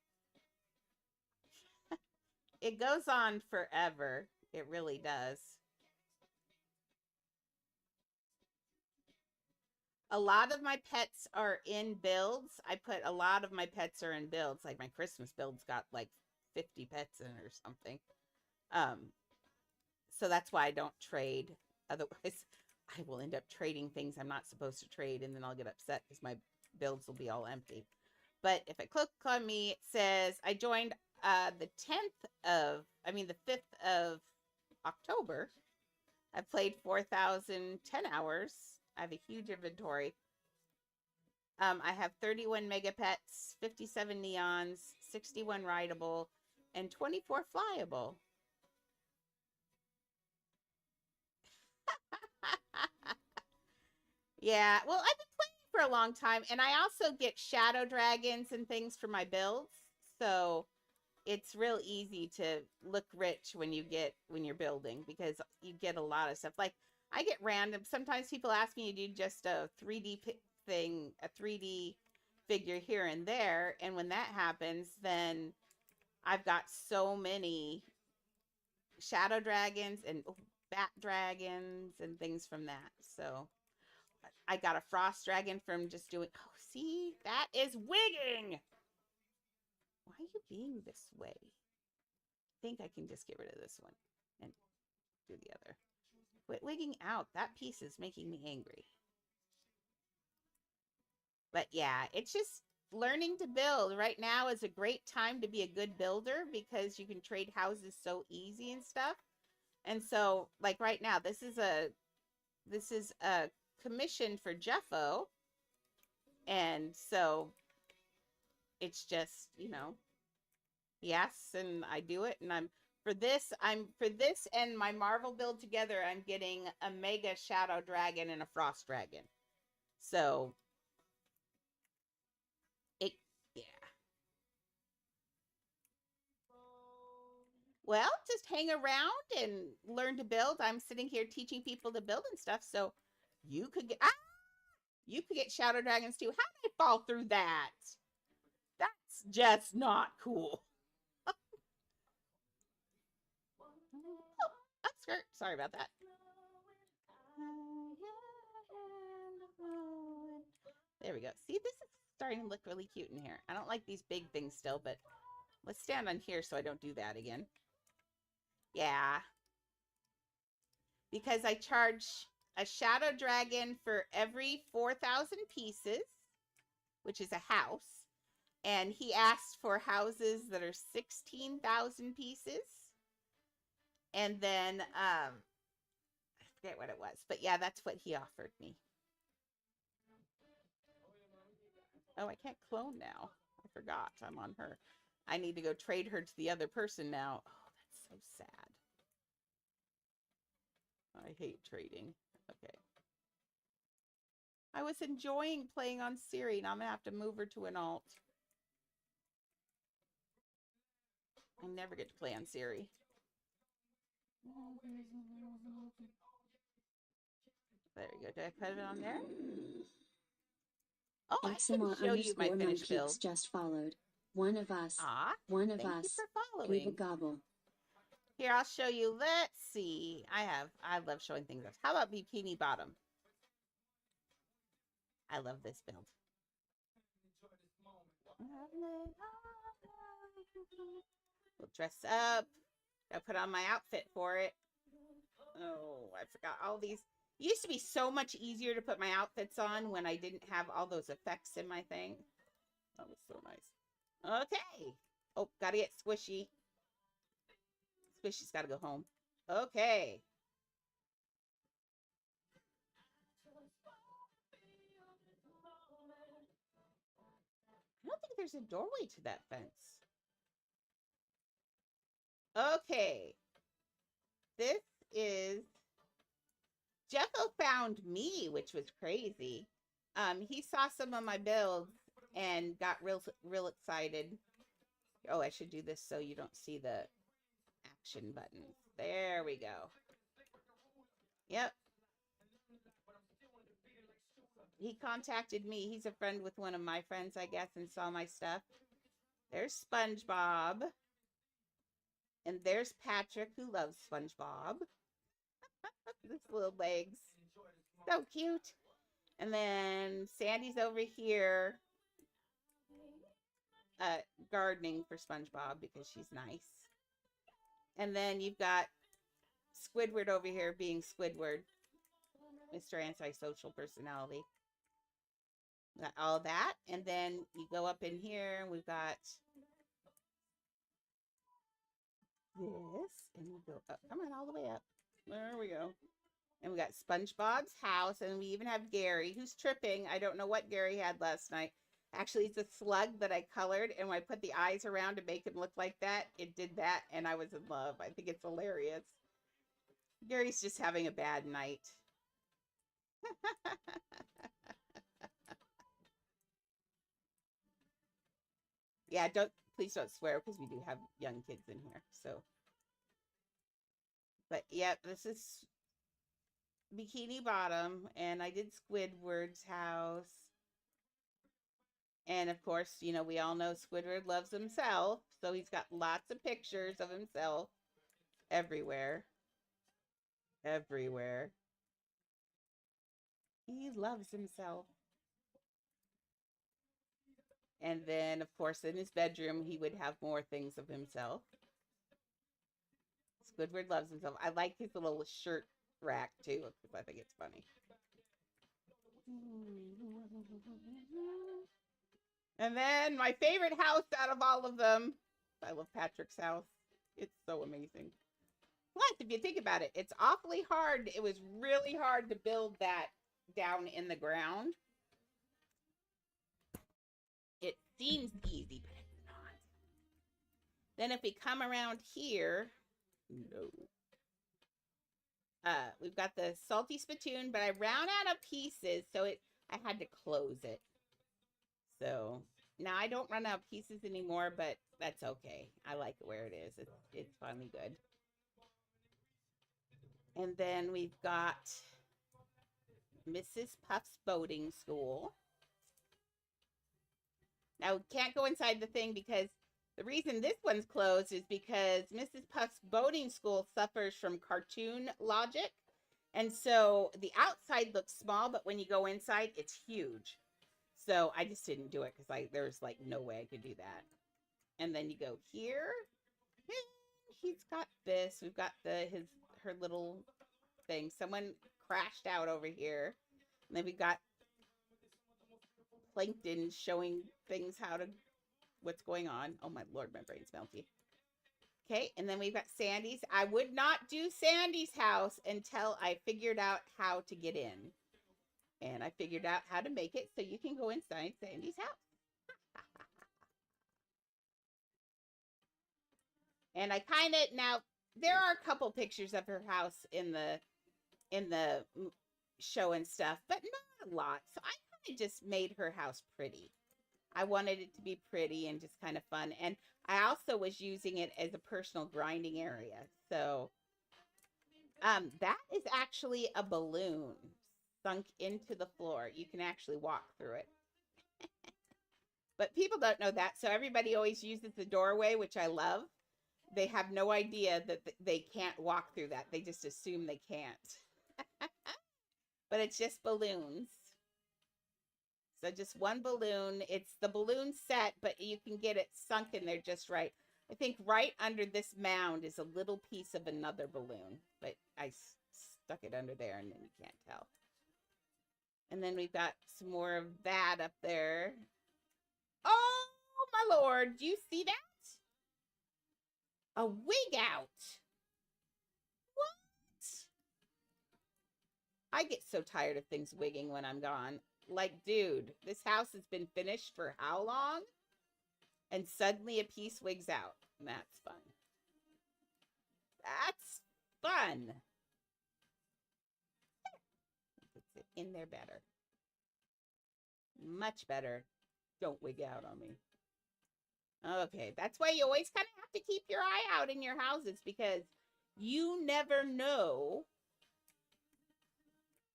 It goes on forever. It really does. A lot of my pets are in builds. I put a lot of my pets are in builds. Like my Christmas build's got like 50 pets in it or something. Um, so that's why I don't trade. Otherwise, I will end up trading things I'm not supposed to trade, and then I'll get upset because my builds will be all empty. But if I click on me, it says I joined the 5th of October. I've played 4,010 hours. I have a huge inventory. I have 31 megapets, 57 neons, 61 rideable, and 24 flyable. Yeah, well, I've been playing for a long time, and I also get shadow dragons and things for my builds. So it's real easy to look rich when you're building, because you get a lot of stuff. Like I get random. Sometimes people ask me to do just a 3D thing, a 3D figure here and there, and when that happens, then I've got so many shadow dragons and bat dragons and things from that. So I got a frost dragon from just doing. Oh, see, that is wigging. Why are you being this way? I think I can just get rid of this one and do the other. Quit wigging out. That piece is making me angry. But yeah, it's just learning to build. Right now is a great time to be a good builder because you can trade houses so easy and stuff. And so, like right now, this is a commission for JEFFO, and so it's just, yes, and I do it, and I'm for this and my Marvel build together, I'm getting a mega shadow dragon and a frost dragon. So it, yeah. Well, just hang around and learn to build. I'm sitting here teaching people to build and stuff, so you could get shadow dragons too. How did I fall through that? That's just not cool. Oh, skirt. Sorry about that. There we go. See, this is starting to look really cute in here. I don't like these big things still, but let's stand on here so I don't do that again. Yeah. Because I charge a shadow dragon for every 4,000 pieces, which is a house. And he asked for houses that are 16,000 pieces. And then, I forget what it was. But yeah, that's what he offered me. Oh, I can't clone now. I forgot. I'm on her. I need to go trade her to the other person now. Oh, that's so sad. I hate trading. Okay. I was enjoying playing on Siri. Now I'm going to have to move her to an alt. I never get to play on Siri. There we go. Did I put it on there? Oh, I can show you my finished build. Just followed. One of us. Ah, one of thank us. you for following. Gobble gobble. Here, I'll show you. Let's see. I love showing things off. How about Bikini Bottom? I love this build. We'll dress up. I put on my outfit for it. Oh, I forgot all these. It used to be so much easier to put my outfits on when I didn't have all those effects in my thing. That was so nice. Okay. Oh, gotta get Squishy. Squishy's gotta go home. Okay. I don't think there's a doorway to that fence. Okay. This is JEFFO found me, which was crazy. He saw some of my builds and got real excited. Oh, I should do this so you don't see the action button. There we go. Yep. He contacted me. He's a friend with one of my friends, I guess, and saw my stuff. There's SpongeBob. And there's Patrick, who loves SpongeBob. This little legs. So cute. And then Sandy's over here gardening for SpongeBob because she's nice. And then you've got Squidward over here being Squidward, Mr. Antisocial Personality. Got all that. And then you go up in here, and we've got this. And we go up. Come on, all the way up. There we go. And we got SpongeBob's house. And we even have Gary, who's tripping. I don't know what Gary had last night. Actually, it's a slug that I colored. And when I put the eyes around to make him look like that, it did that. And I was in love. I think it's hilarious. Gary's just having a bad night. Yeah, please don't swear because we do have young kids in here. So, but yeah, this is Bikini Bottom, and I did Squidward's house. And of course, you know, we all know Squidward loves himself, so he's got lots of pictures of himself everywhere. Everywhere. He loves himself. And then, of course, in his bedroom, he would have more things of himself. Squidward loves himself. I like his little shirt rack, too, because I think it's funny. And then my favorite house out of all of them. I love Patrick's house. It's so amazing. Plus, if you think about it, it's awfully hard. It was really hard to build that down in the ground. It seems easy, but it's not. Then if we come around here, no. We've got the salty spittoon, but I ran out of pieces, so I had to close it. So now I don't run out of pieces anymore, but that's okay. I like it where it is. It's finally good. And then we've got Mrs. Puff's boating school. Now, we can't go inside the thing because the reason this one's closed is because Mrs. Puff's boating school suffers from cartoon logic. And so the outside looks small, but when you go inside, it's huge. So I just didn't do it because there's like no way I could do that. And then you go here. He's got this. We've got her little thing. Someone crashed out over here. And then we got Plankton showing things what's going on. Oh my Lord, my brain's melty. Okay, and then we've got Sandy's. I would not do Sandy's house until I figured out how to get in. And I figured out how to make it so you can go inside Sandy's house. And I kind of, now, there are a couple pictures of her house in the show and stuff, but not a lot. So I kind of just made her house pretty. I wanted it to be pretty and just kind of fun. And I also was using it as a personal grinding area. So that is actually a balloon sunk into the floor. You can actually walk through it. But people don't know that. So everybody always uses the doorway, which I love. They have no idea that they can't walk through that. They just assume they can't. But it's just balloons. So just one balloon. It's the balloon set, but you can get it sunk in there just right. I think right under this mound is a little piece of another balloon, but I stuck it under there and then you can't tell. And then we've got some more of that up there. Oh, my Lord. Do you see that? A wig out. What? I get so tired of things wigging when I'm gone. Like, dude, this house has been finished for how long? And suddenly a piece wigs out. That's fun. That's fun. Puts it in there better. Much better. Don't wig out on me. Okay, that's why you always kind of have to keep your eye out in your houses because you never know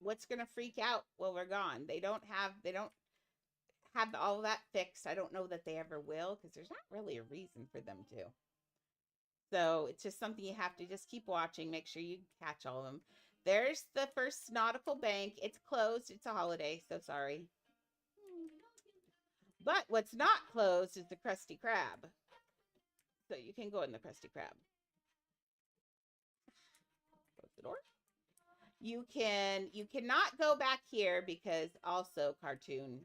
what's going to freak out while we're gone. They don't have all that fixed. I don't know that they ever will because there's not really a reason for them to. So it's just something you have to just keep watching. Make sure you catch all of them. There's the First Nautical Bank. It's closed. It's a holiday, so sorry. But what's not closed is the Krusty Krab. So you can go in the Krusty Krab. Close the door. You cannot go back here because also cartoon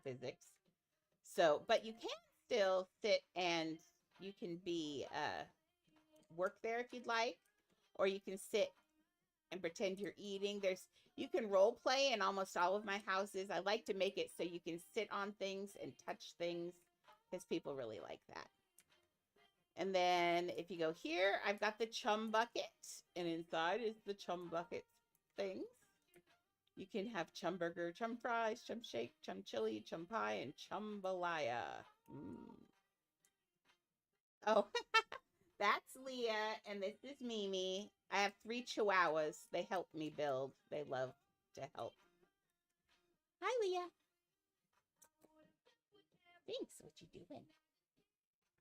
physics. So, but you can still sit and you can be work there if you'd like, or you can sit and pretend you're eating. You can role play in almost all of my houses. I like to make it so you can sit on things and touch things because people really like that. And then if you go here, I've got the chum bucket, and inside is the chum bucket things. You can have chum burger, chum fries, chum shake, chum chili, chum pie, and chumbalaya. Oh, that's Leah, and this is Mimi. I have 3 chihuahuas. They help me build. They love to help. Hi, Leah. Thanks. What you doing?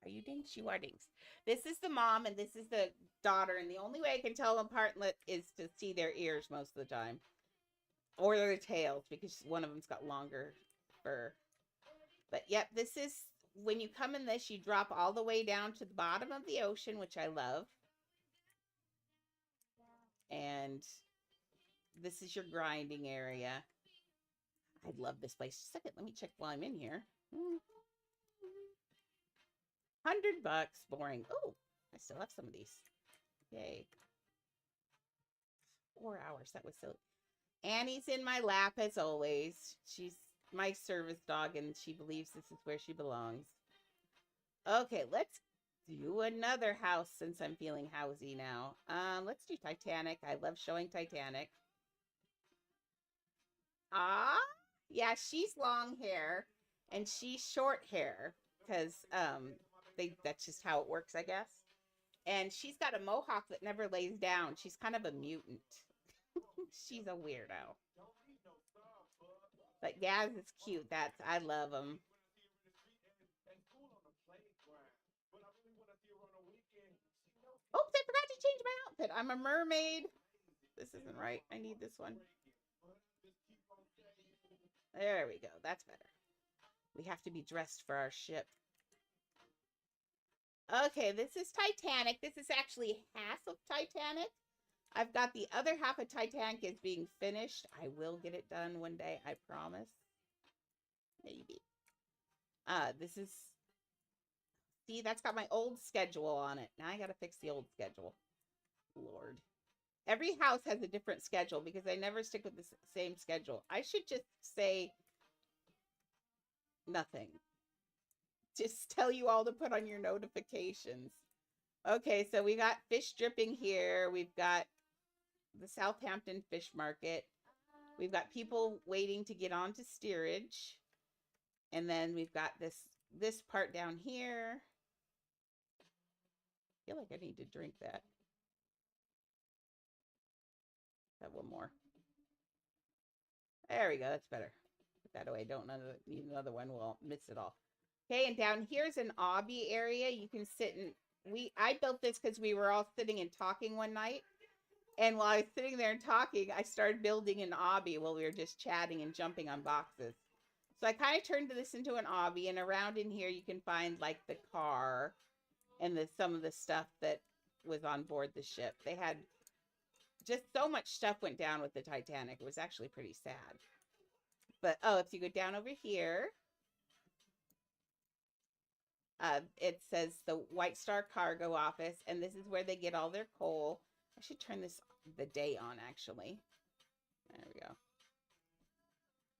Are you dinks? You are dinks. This is the mom, and this is the daughter, and the only way I can tell them apart is to see their ears most of the time. Or their tails, because one of them's got longer fur. But yep, this is, when you come in this, you drop all the way down to the bottom of the ocean, which I love. And this is your grinding area. I love this place. Just a second, let me check while I'm in here. $100, boring. Oh, I still have some of these. Yay. 4 hours, that was silly. Annie's in my lap as always. She's my service dog and she believes this is where she belongs. Okay, let's do another house since I'm feeling housey now. Let's do Titanic. I love showing Titanic. Yeah, she's long hair and she's short hair because that's just how it works, I guess. And she's got a mohawk that never lays down. She's kind of a mutant. She's a weirdo. But Gaz is cute. I love him. Oops, I forgot to change my outfit. I'm a mermaid. This isn't right. I need this one. There we go. That's better. We have to be dressed for our ship. Okay, this is Titanic. This is actually half of Titanic. I've got the other half of Titanic is being finished. I will get it done one day, I promise. Maybe. See, that's got my old schedule on it. Now I gotta fix the old schedule. Lord. Every house has a different schedule because I never stick with the same schedule. I should just say nothing. Just tell you all to put on your notifications. Okay, so we got fish dripping here. We've got the Southampton Fish Market. We've got people waiting to get onto steerage. And then we've got this part down here. I feel like I need to drink that. Have one more. There we go. That's better. Put that away. Don't need another one. We'll miss it all. Okay, and down here's an obby area. You can sit and I built this because we were all sitting and talking one night. And while I was sitting there and talking, I started building an obby while we were just chatting and jumping on boxes. So I kind of turned this into an obby, and around in here you can find like the car and some of the stuff that was on board the ship. They had just so much stuff went down with the Titanic. It was actually pretty sad. But oh, if you go down over here, it says the White Star Cargo Office, and this is where they get all their coal. I should turn the day on, actually. There we go.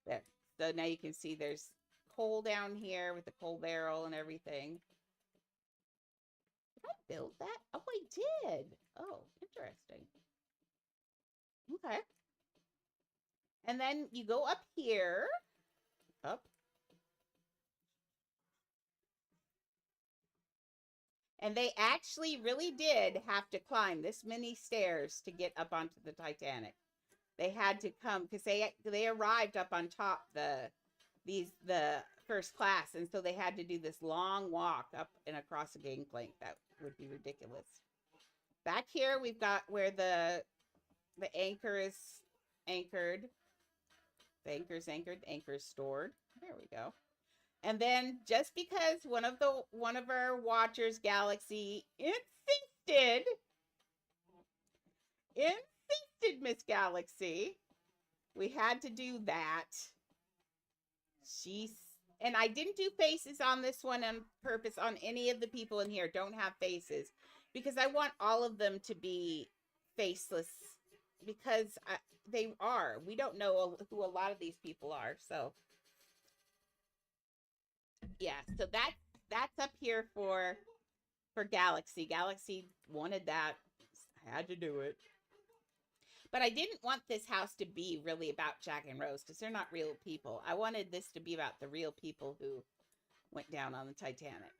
There. So now you can see there's coal down here with the coal barrel and everything. Did I build that? Oh, I did. Oh, interesting. Okay. And then you go up here. Up. And they actually really did have to climb this many stairs to get up onto the Titanic. They had to come because they arrived up on top the first class, and so they had to do this long walk up and across a gangplank. That would be ridiculous. Back here we've got where the The anchor is anchored. The anchor's anchored. The anchor's stored. There we go. And then just because one of our watchers, Galaxy, insisted, Miss Galaxy, we had to do that. She's and I didn't do faces on this one on purpose on any of the people in here. Don't have faces because I want all of them to be faceless because they are. We don't know who a lot of these people are. So yeah, so that's up here for Galaxy. Galaxy wanted that. I had to do it. But I didn't want this house to be really about Jack and Rose because they're not real people. I wanted this to be about the real people who went down on the Titanic.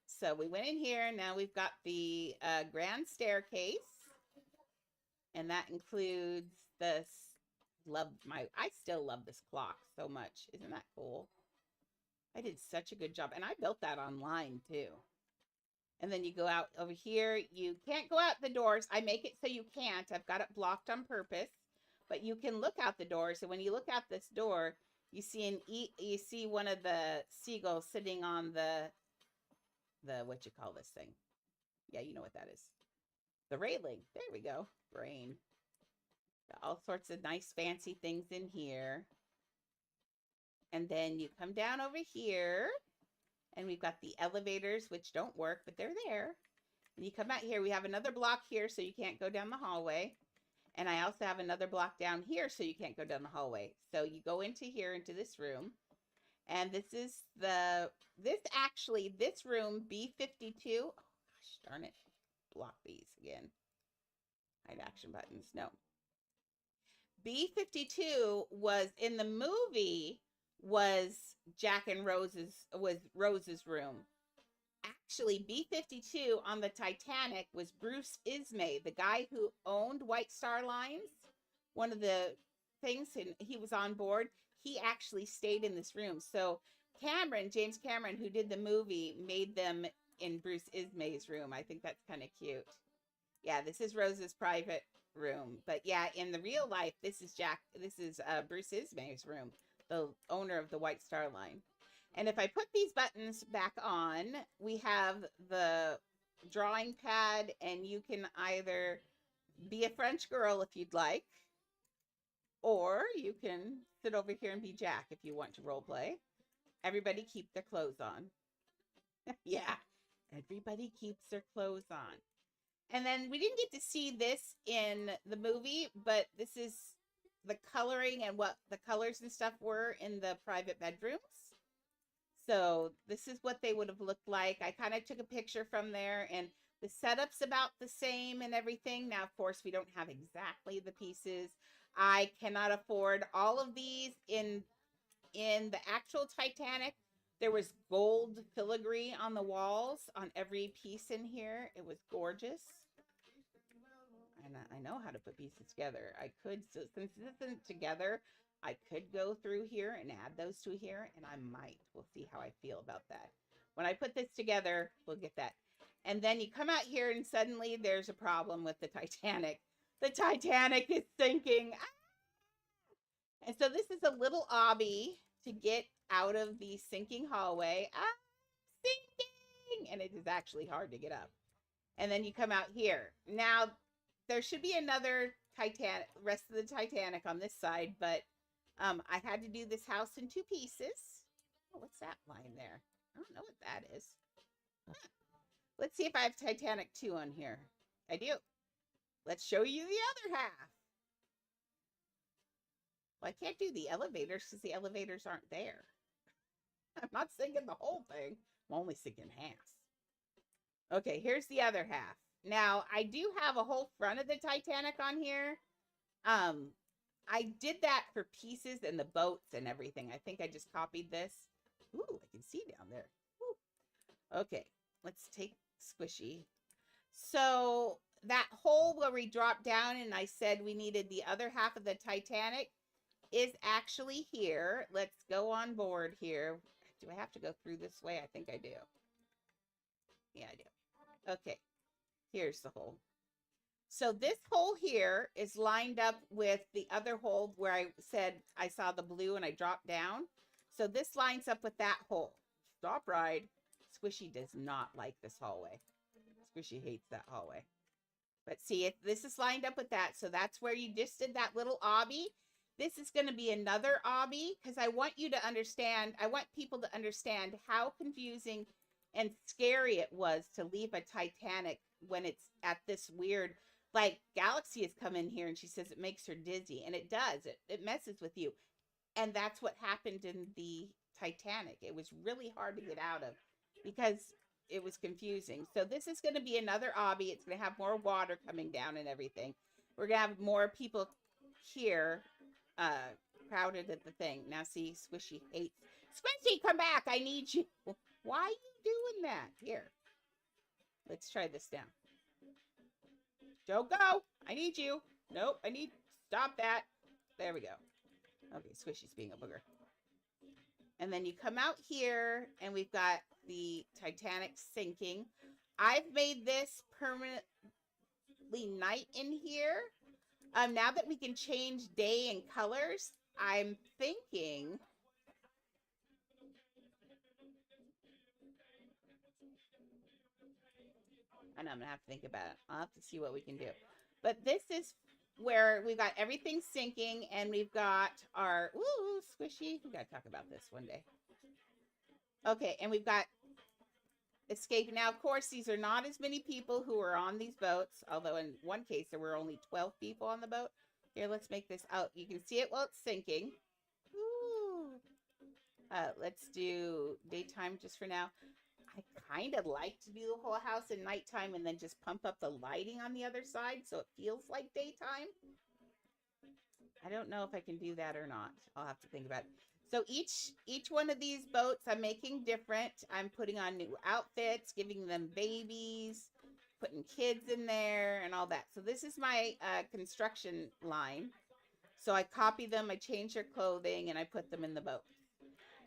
So we went in here. Now we've got the grand staircase. And that includes this. I still love this clock so much. Isn't that cool? I did such a good job. And I built that online too. And then you go out over here. You can't go out the doors. I make it so you can't. I've got it blocked on purpose. But you can look out the door. So when you look out this door, you see one of the seagulls sitting on the what you call this thing? Yeah, you know what that is. The railing. There we go. Brain. Got all sorts of nice fancy things in here. And then you come down over here. And we've got the elevators, which don't work, but they're there. And you come out here. We have another block here, so you can't go down the hallway. And I also have another block down here, so you can't go down the hallway. So you go into here, into this room. And this is this room, B52. Oh, gosh, darn it. Block these again. Hide action buttons. No. B52 was in the movie was Rose's room. Actually, B52 on the Titanic was Bruce Ismay, the guy who owned White Star Lines. One of the things, and he was on board. He actually stayed in this room. So James Cameron, who did the movie, made them in Bruce Ismay's room. I think that's kind of cute. Yeah, this is Rose's private room. But yeah, in the real life, this is Bruce Ismay's room, the owner of the White Star Line. And if I put these buttons back on, we have the drawing pad, and you can either be a French girl if you'd like, or you can sit over here and be Jack if you want to role play. Everybody keep their clothes on. Yeah, everybody keeps their clothes on. And then we didn't get to see this in the movie, but this is the coloring and what the colors and stuff were in the private bedrooms. So this is what they would have looked like. I kind of took a picture from there, and the setup's about the same and everything. Now, of course, we don't have exactly the pieces. I cannot afford all of these. In the actual Titanic, there was gold filigree on the walls on every piece in here. It was gorgeous. And I know how to put pieces together. I could, so since this isn't together, I could go through here and add those to here, and I might. We'll see how I feel about that. When I put this together, we'll get that. And then you come out here, and suddenly there's a problem with the Titanic. The Titanic is sinking. Ah! And so this is a little obby to get out of the sinking hallway. Ah, sinking! And it is actually hard to get up. And then you come out here. Now, there should be another rest of the Titanic on this side, but I had to do this house in two pieces. Oh, what's that line there? I don't know what that is. Huh. Let's see if I have Titanic 2 on here. I do. Let's show you the other half. Well, I can't do the elevators because the elevators aren't there. I'm not singing the whole thing. I'm only singing half. Okay, here's the other half. Now, I do have a whole front of the Titanic on here. I did that for pieces and the boats and everything. I think I just copied this. Ooh, I can see down there. Ooh. Okay, let's take Squishy. So that hole where we dropped down and I said we needed the other half of the Titanic is actually here. Let's go on board here. Do I have to go through this way? I think I do. Yeah, I do. Okay, here's the hole. So this hole here is lined up with the other hole where I said I saw the blue and I dropped down. So this lines up with that hole. Stop ride. Squishy does not like this hallway. Squishy hates that hallway. But see, this is lined up with that. So that's where you just did that little obby. This is going to be another obby because I want you to understand. I want people to understand how confusing and scary it was to leave a Titanic when it's at this weird, like Galaxy has come in here and she says it makes her dizzy. And it does. It messes with you. And that's what happened in the Titanic. It was really hard to get out of because it was confusing. So this is going to be another obby. It's going to have more water coming down and everything. We're going to have more people here crowded at the thing. Now see, Squishy hates. Squishy, come back. I need you. Why are you doing that? Here. Let's try this now. Don't go. I need you. Nope. I need. Stop that. There we go. Okay, Squishy's being a booger. And then you come out here and we've got the Titanic sinking. I've made this permanently night in here. Now that we can change day and colors, I'm thinking I know I'm gonna have to think about it. I'll have to see what we can do. But this is where we've got everything sinking and we've got our Squishy. We gotta talk about this one day. Okay, and we've got escape. Now, of course, these are not as many people who are on these boats, although in one case there were only 12 people on the boat. Here, let's make this out. You can see it while it's sinking. Ooh. Let's do daytime just for now. I kind of like to do the whole house in nighttime and then just pump up the lighting on the other side so it feels like daytime. I don't know if I can do that or not. I'll have to think about it. So each one of these boats I'm making different. I'm putting on new outfits, giving them babies, putting kids in there and all that. So this is my construction line. So I copy them, I change their clothing, and I put them in the boat.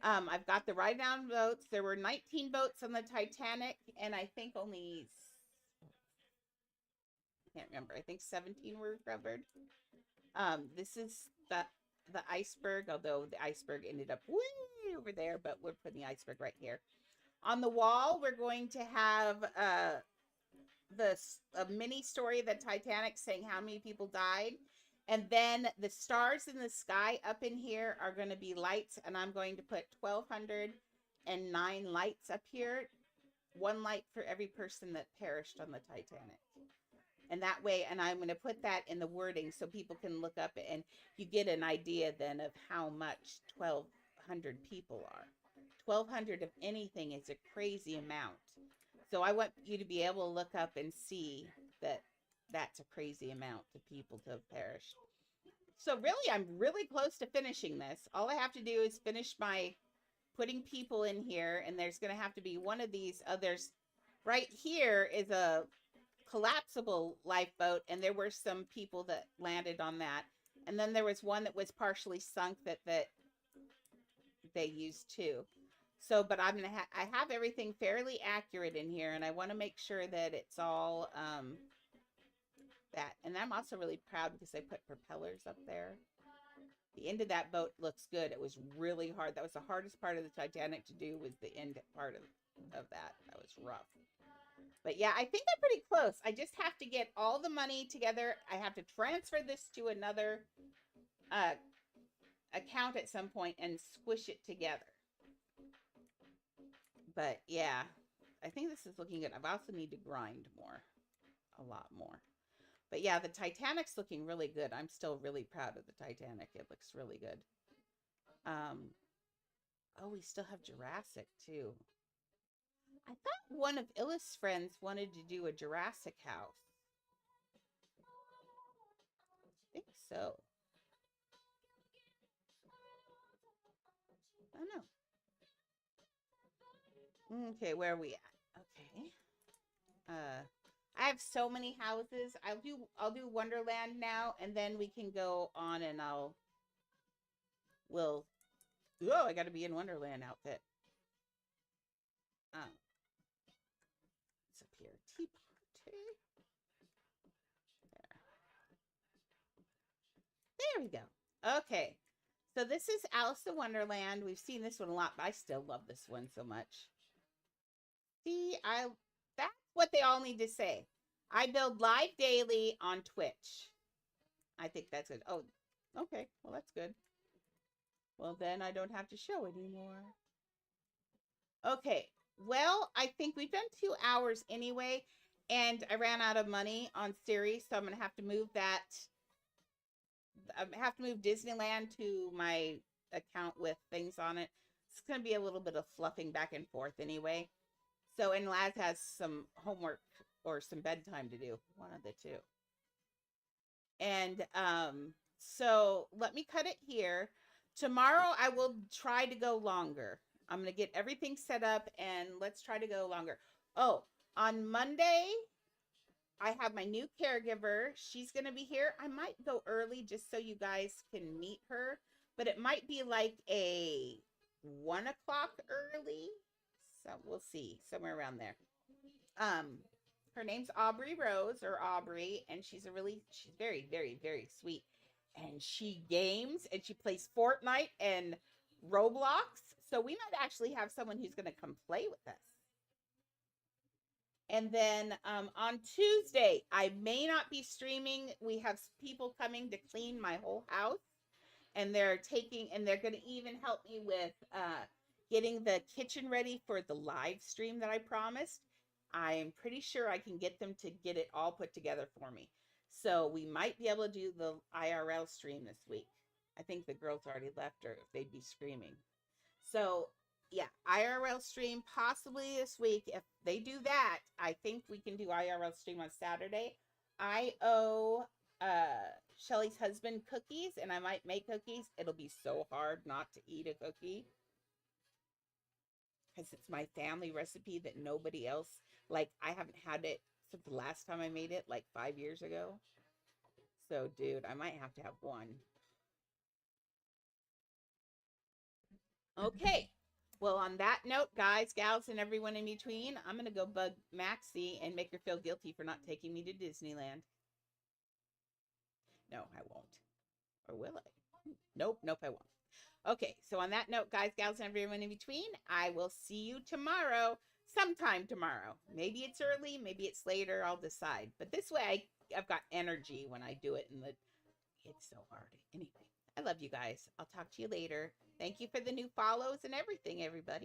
I've got the ride-down boats. There were 19 boats on the Titanic, and I think only, I can't remember, I think 17 were recovered. This is the iceberg, although the iceberg ended up way over there, but we're putting the iceberg right here. On the wall, we're going to have a mini story of the Titanic saying how many people died. And then the stars in the sky up in here are going to be lights, and I'm going to put 1,209 lights up here. One light for every person that perished on the Titanic. And that way, and I'm going to put that in the wording so people can look up and you get an idea then of how much 1,200 people are. 1,200 of anything is a crazy amount. So I want you to be able to look up and see that that's a crazy amount of people to have perished. So really, I'm really close to finishing this. All I have to do is finish my putting people in here, and there's going to have to be one of these others. Right here is a collapsible lifeboat, and there were some people that landed on that. And then there was one that was partially sunk that they used too. So, but I'm going to I have everything fairly accurate in here, and I want to make sure that it's all that. And I'm also really proud because I put propellers up there. The end of that boat looks good. It was really hard. That was the hardest part of the Titanic to do, was the end part of that. That was rough. But yeah, I think I'm pretty close. I just have to get all the money together. I have to transfer this to another account at some point and squish it together. But yeah, I think this is looking good. I also need to grind more, a lot more. But yeah, the Titanic's looking really good. I'm still really proud of the Titanic. It looks really good. Oh, we still have Jurassic too. I thought one of Illa's friends wanted to do a Jurassic house. I think so. I don't know. Okay, where are we at? Okay. I have so many houses. I'll do Wonderland now, and then we can go on and oh, I gotta be in Wonderland outfit. It's up here. Tea party. There we go. Okay. So this is Alice in Wonderland. We've seen this one a lot, but I still love this one so much. See, that's what they all need to say. I build live daily on Twitch. I think that's good. Oh, okay. Well, that's good. Well, then I don't have to show anymore. Okay. Well, I think we've done 2 hours anyway, and I ran out of money on Siri, so I'm gonna have to move that. I have to move Disneyland to my account with things on it. It's gonna be a little bit of fluffing back and forth anyway. So, and Laz has some homework or some bedtime to do, one of the two. And so let me cut it here. Tomorrow I will try to go longer. I'm going to get everything set up and let's try to go longer. Oh, on Monday I have my new caregiver. She's going to be here. I might go early just so you guys can meet her, but it might be like a 1 o'clock early. So we'll see, somewhere around there. Her name's Aubrey Rose, or Aubrey, and she's very, very, very sweet. And she games and she plays Fortnite and Roblox. So we might actually have someone who's going to come play with us. And then on Tuesday, I may not be streaming. We have people coming to clean my whole house, and they're going to even help me with getting the kitchen ready for the live stream that I promised. I am pretty sure I can get them to get it all put together for me. So we might be able to do the IRL stream this week. I think the girls already left, or they'd be screaming. So yeah, IRL stream possibly this week. If they do that, I think we can do IRL stream on Saturday. I owe Shelly's husband cookies, and I might make cookies. It'll be so hard not to eat a cookie because it's my family recipe that nobody else, like, I haven't had it since the last time I made it, like 5 years ago. So, dude, I might have to have one. Okay. Well, on that note, guys, gals, and everyone in between, I'm going to go bug Maxie and make her feel guilty for not taking me to Disneyland. No, I won't. Or will I? Nope, I won't. Okay, so on that note, guys, gals, and everyone in between, I will see you tomorrow, sometime tomorrow. Maybe it's early, maybe it's later, I'll decide. But this way, I've got energy when I do it, and it's so hard. Anyway, I love you guys. I'll talk to you later. Thank you for the new follows and everything, everybody.